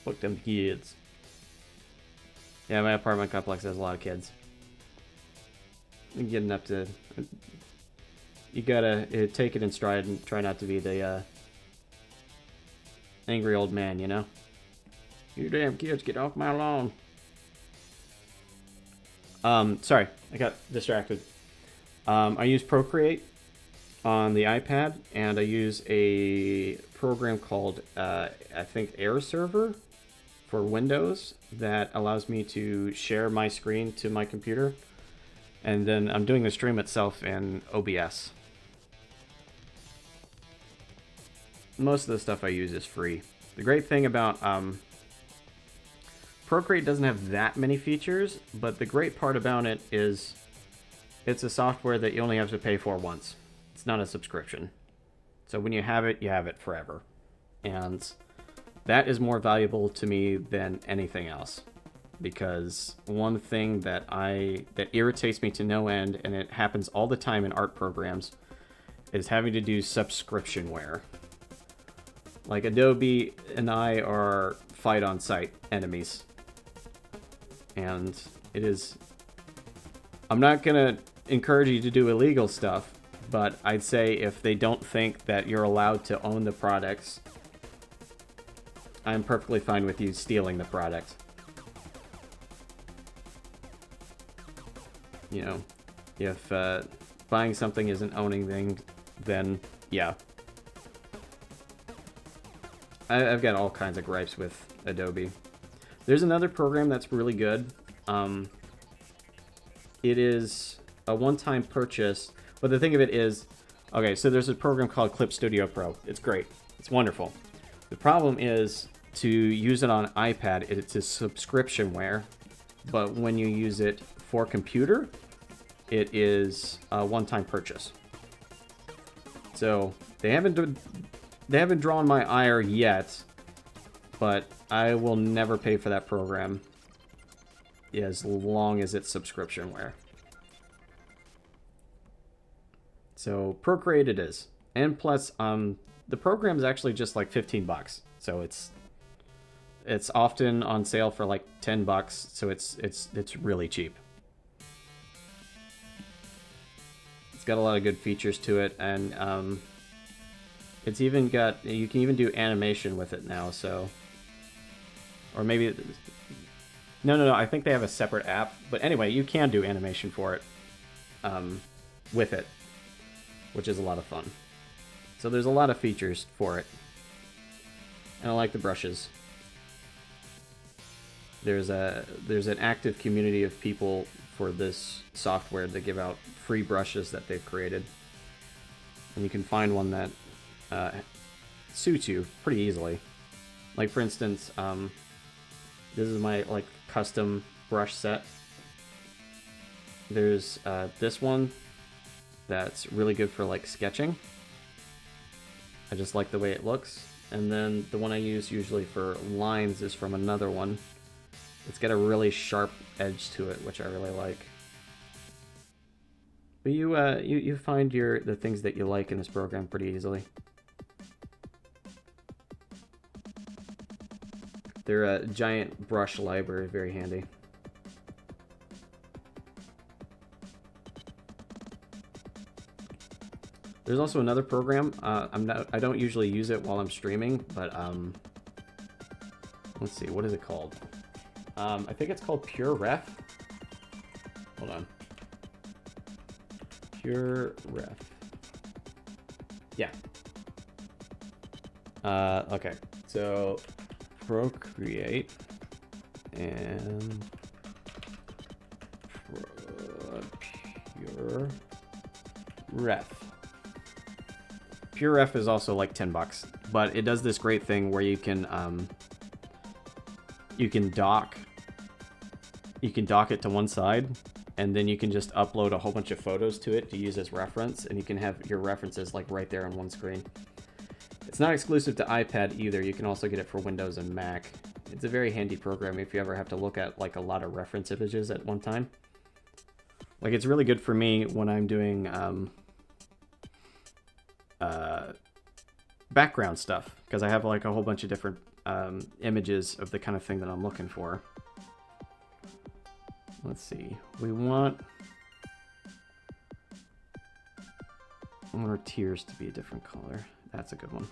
Fuck them kids. Yeah, my apartment complex has a lot of kids. Getting up to... You gotta take it in stride and try not to be the angry old man, you know? You damn kids, get off my lawn. Sorry, I got distracted. I use Procreate on the iPad, and I use a program called, I think, Air Server for Windows that allows me to share my screen to my computer. And then I'm doing the stream itself in OBS. Most of the stuff I use is free. The great thing about Procreate doesn't have that many features, but the great part about it is it's a software that you only have to pay for once. It's not a subscription. So when you have it forever. And that is more valuable to me than anything else. Because one thing that irritates me to no end, and it happens all the time in art programs, is having to do subscriptionware. Like Adobe and I are fight on sight enemies. And it is... I'm not gonna encourage you to do illegal stuff, but I'd say if they don't think that you're allowed to own the products, I'm perfectly fine with you stealing the product. You know, if buying something isn't owning things, then yeah. I've got all kinds of gripes with Adobe. There's another program that's really good. It is a one-time purchase, but the thing of it is, okay, so there's a program called Clip Studio Pro. It's great. It's wonderful. The problem is to use it on iPad, it's a subscriptionware, but when you use it for computer, it is a one-time purchase. So they haven't drawn my ire yet, but I will never pay for that program as long as it's subscriptionware. So Procreate it is, and plus the program is actually just like $15, so it's often on sale for like $10, so it's really cheap. It's got a lot of good features to it, and it's even got, you can even do animation with it now, so, or maybe, no, I think they have a separate app, but anyway, you can do animation for it with it, which is a lot of fun. So there's a lot of features for it, and I like the brushes. There's an active community of people for this software that give out free brushes that they've created, and you can find one that suits you pretty easily. Like for instance, this is my like custom brush set. There's this one that's really good for like sketching. I just like the way it looks. And then the one I use usually for lines is from another one. It's got a really sharp edge to it, which I really like. But you find the things that you like in this program pretty easily. They're a giant brush library, very handy. There's also another program. I don't usually use it while I'm streaming, but let's see, what is it called? I think it's called PureRef. Hold on. PureRef. Yeah. Okay. So Procreate and PureRef. PureRef is also like $10, but it does this great thing where you can dock it to one side, and then you can just upload a whole bunch of photos to it to use as reference, and you can have your references like right there on one screen. It's not exclusive to iPad either. You can also get it for Windows and Mac. It's a very handy program if you ever have to look at like a lot of reference images at one time. Like, it's really good for me when I'm doing background stuff, because I have like a whole bunch of different images of the kind of thing that I'm looking for. Let's see. We want our tiers to be a different color. That's a good one.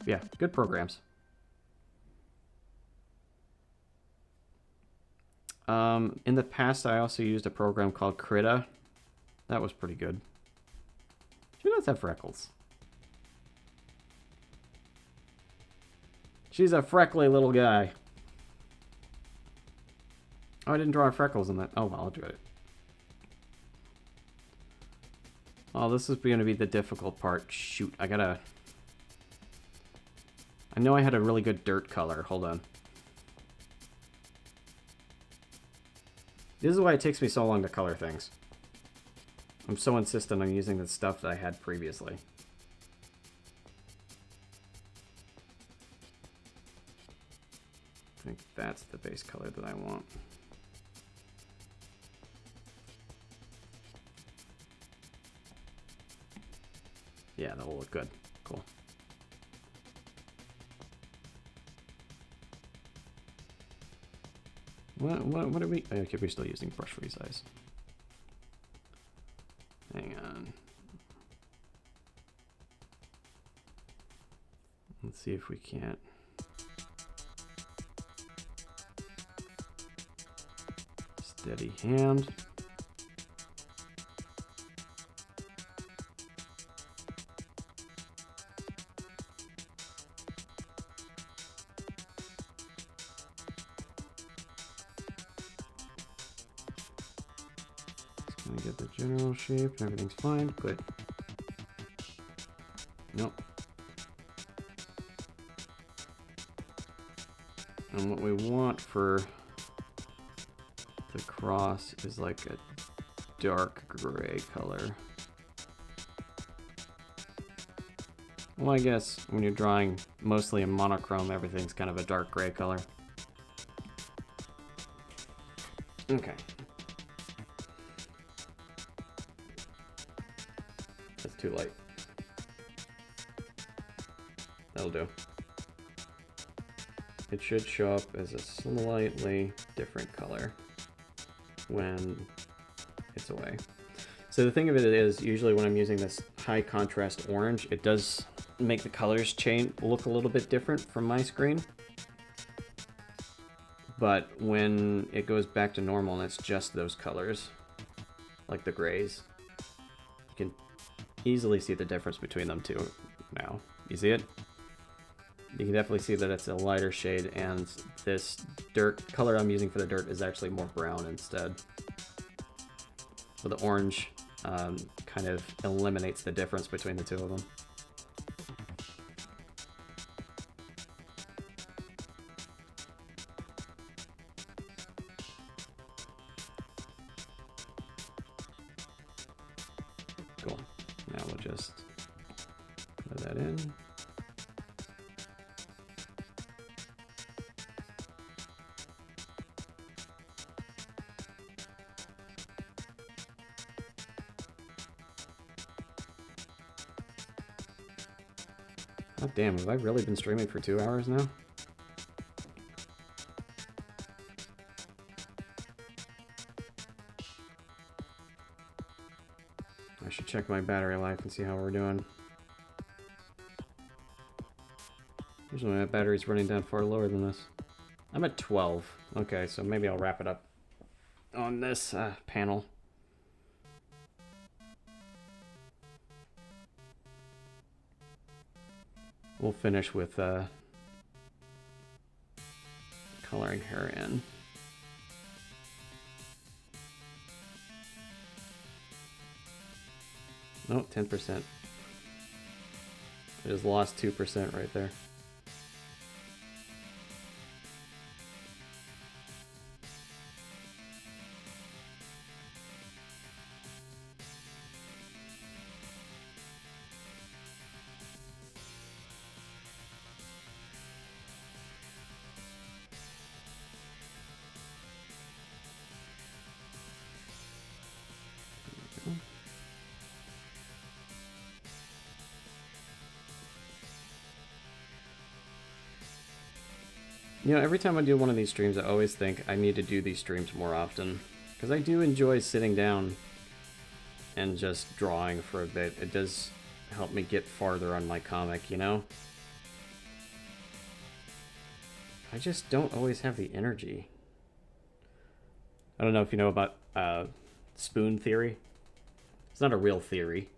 Yeah, good programs. In the past, I also used a program called Krita. That was pretty good. She does have freckles. She's a freckly little guy. Oh, I didn't draw freckles in that. Oh, well, I'll do it. Oh, this is going to be the difficult part. Shoot, I gotta... I know I had a really good dirt color. Hold on. This is why it takes me so long to color things. I'm so insistent on using the stuff that I had previously. I think that's the base color that I want. Yeah, that'll look good. Cool. What are we? Okay, we're still using brush resize. Hang on. Let's see if we can't. Steady hand. Get the general shape and everything's fine. Good. Nope. And what we want for the cross is like a dark gray color. Well, I guess when you're drawing mostly in monochrome, everything's kind of a dark gray color. Okay. That's too light. That'll do. It should show up as a slightly different color when it's away. So the thing of it is, usually when I'm using this high contrast orange, it does make the colors change, look a little bit different from my screen. But when it goes back to normal and it's just those colors, like the grays, you can easily see the difference between them two now. You see it? You can definitely see that it's a lighter shade, and this dirt color I'm using for the dirt is actually more brown instead. So the orange kind of eliminates the difference between the two of them. Cool. Now we'll just put that in. Oh damn, have I really been streaming for 2 hours now? I should check my battery life and see how we're doing. Usually my battery's running down far lower than this. I'm at 12. Okay, so maybe I'll wrap it up on this panel. We'll finish with coloring her in. No, 10%. I just lost 2% right there. You know, every time I do one of these streams, I always think I need to do these streams more often. Because I do enjoy sitting down and just drawing for a bit. It does help me get farther on my comic, you know? I just don't always have the energy. I don't know if you know about spoon theory. It's not a real theory.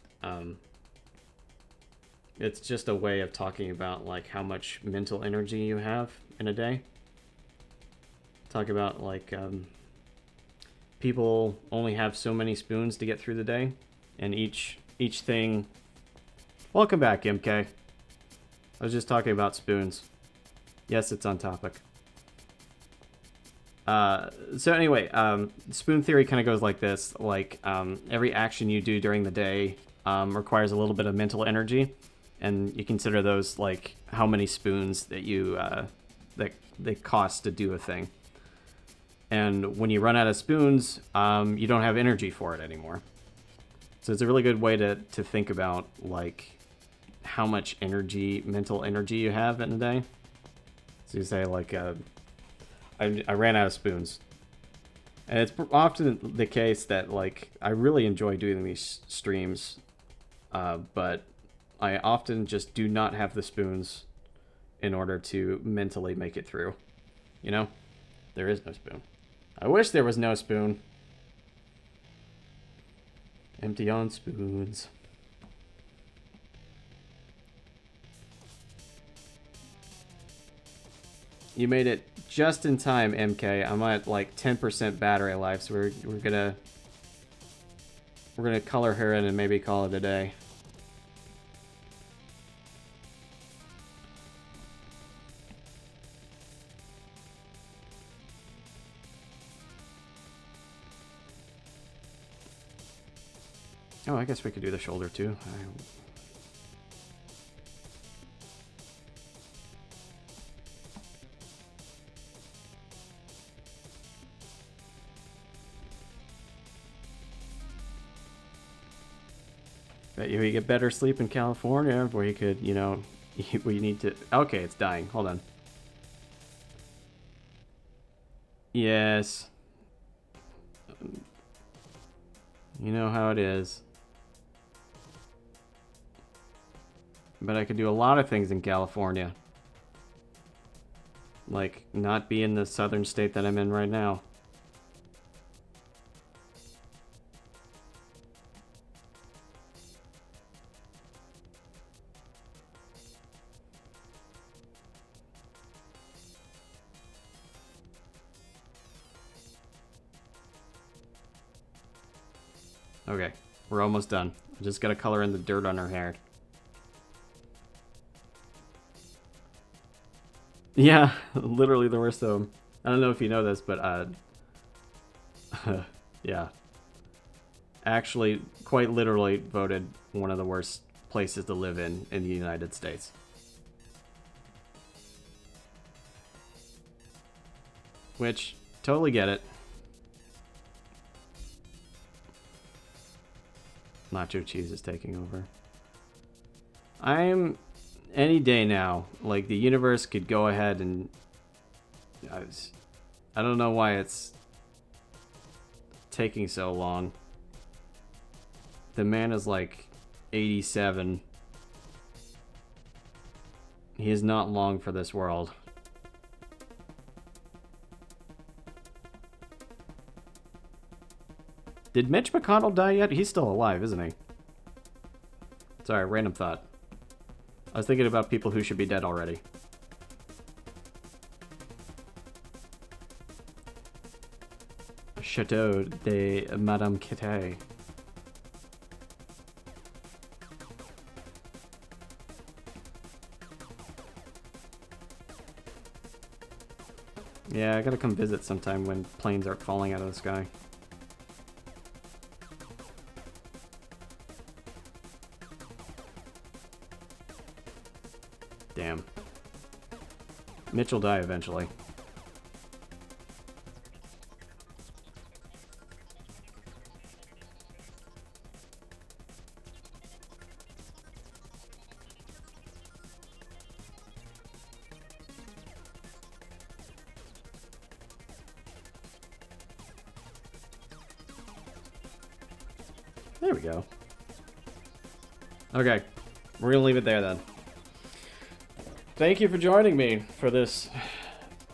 It's just a way of talking about like how much mental energy you have in a day. Talk about like people only have so many spoons to get through the day, and each thing. Welcome back, MK. I was just talking about spoons. Yes, it's on topic. So anyway, spoon theory kind of goes like this. Like, every action you do during the day requires a little bit of mental energy, and you consider those like how many spoons that you that they cost to do a thing. And when you run out of spoons, you don't have energy for it anymore. So it's a really good way to think about like how much energy, mental energy you have in a day. So you say like, I ran out of spoons. And it's often the case that like I really enjoy doing these streams, but I often just do not have the spoons in order to mentally make it through. You know? There is no spoon. I wish there was no spoon. Empty on spoons. You made it just in time, MK. I'm at like 10% battery life, so we're gonna color her in and maybe call it a day. Oh, I guess we could do the shoulder too. Bet you get better sleep in California, where you could, you know, we need to. Okay, it's dying. Hold on. Yes. You know how it is. But I could do a lot of things in California. Like, not be in the southern state that I'm in right now. Okay, we're almost done. I just gotta color in the dirt on her hair. Yeah, literally the worst of them. I don't know if you know this, but yeah. Actually, quite literally voted one of the worst places to live in the United States. Which, totally get it. Nacho cheese is taking over. I'm any day now. Like, the universe could go ahead and I don't know why it's taking so long. The man is like 87. He is not long for this world. Did Mitch McConnell die yet? He's still alive, isn't he? Sorry, random thought. I was thinking about people who should be dead already. Chateau de Madame Kitty. Yeah, I gotta come visit sometime when planes aren't falling out of the sky. Damn. Mitch will die eventually. There we go. Okay, we're gonna leave it there then. Thank you for joining me for this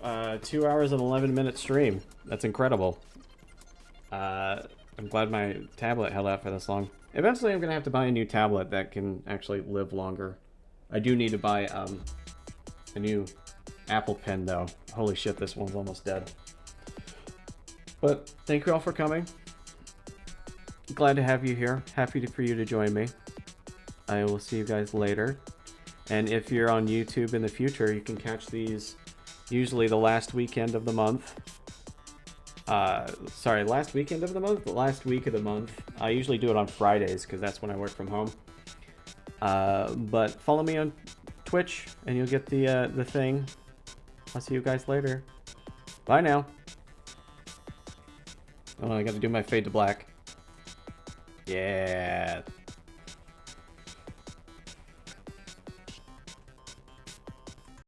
2 hours and 11-minute stream. That's incredible. I'm glad my tablet held out for this long. Eventually I'm gonna have to buy a new tablet that can actually live longer. I do need to buy a new Apple Pen though. Holy shit, this one's almost dead. But thank you all for coming. Glad to have you here. Happy for you to join me. I will see you guys later. And if you're on YouTube in the future, you can catch these usually the last weekend of the month. Sorry, last weekend of the month? The last week of the month. I usually do it on Fridays because that's when I work from home. But follow me on Twitch and you'll get the thing. I'll see you guys later. Bye now. Oh, I gotta do my fade to black. Yeah.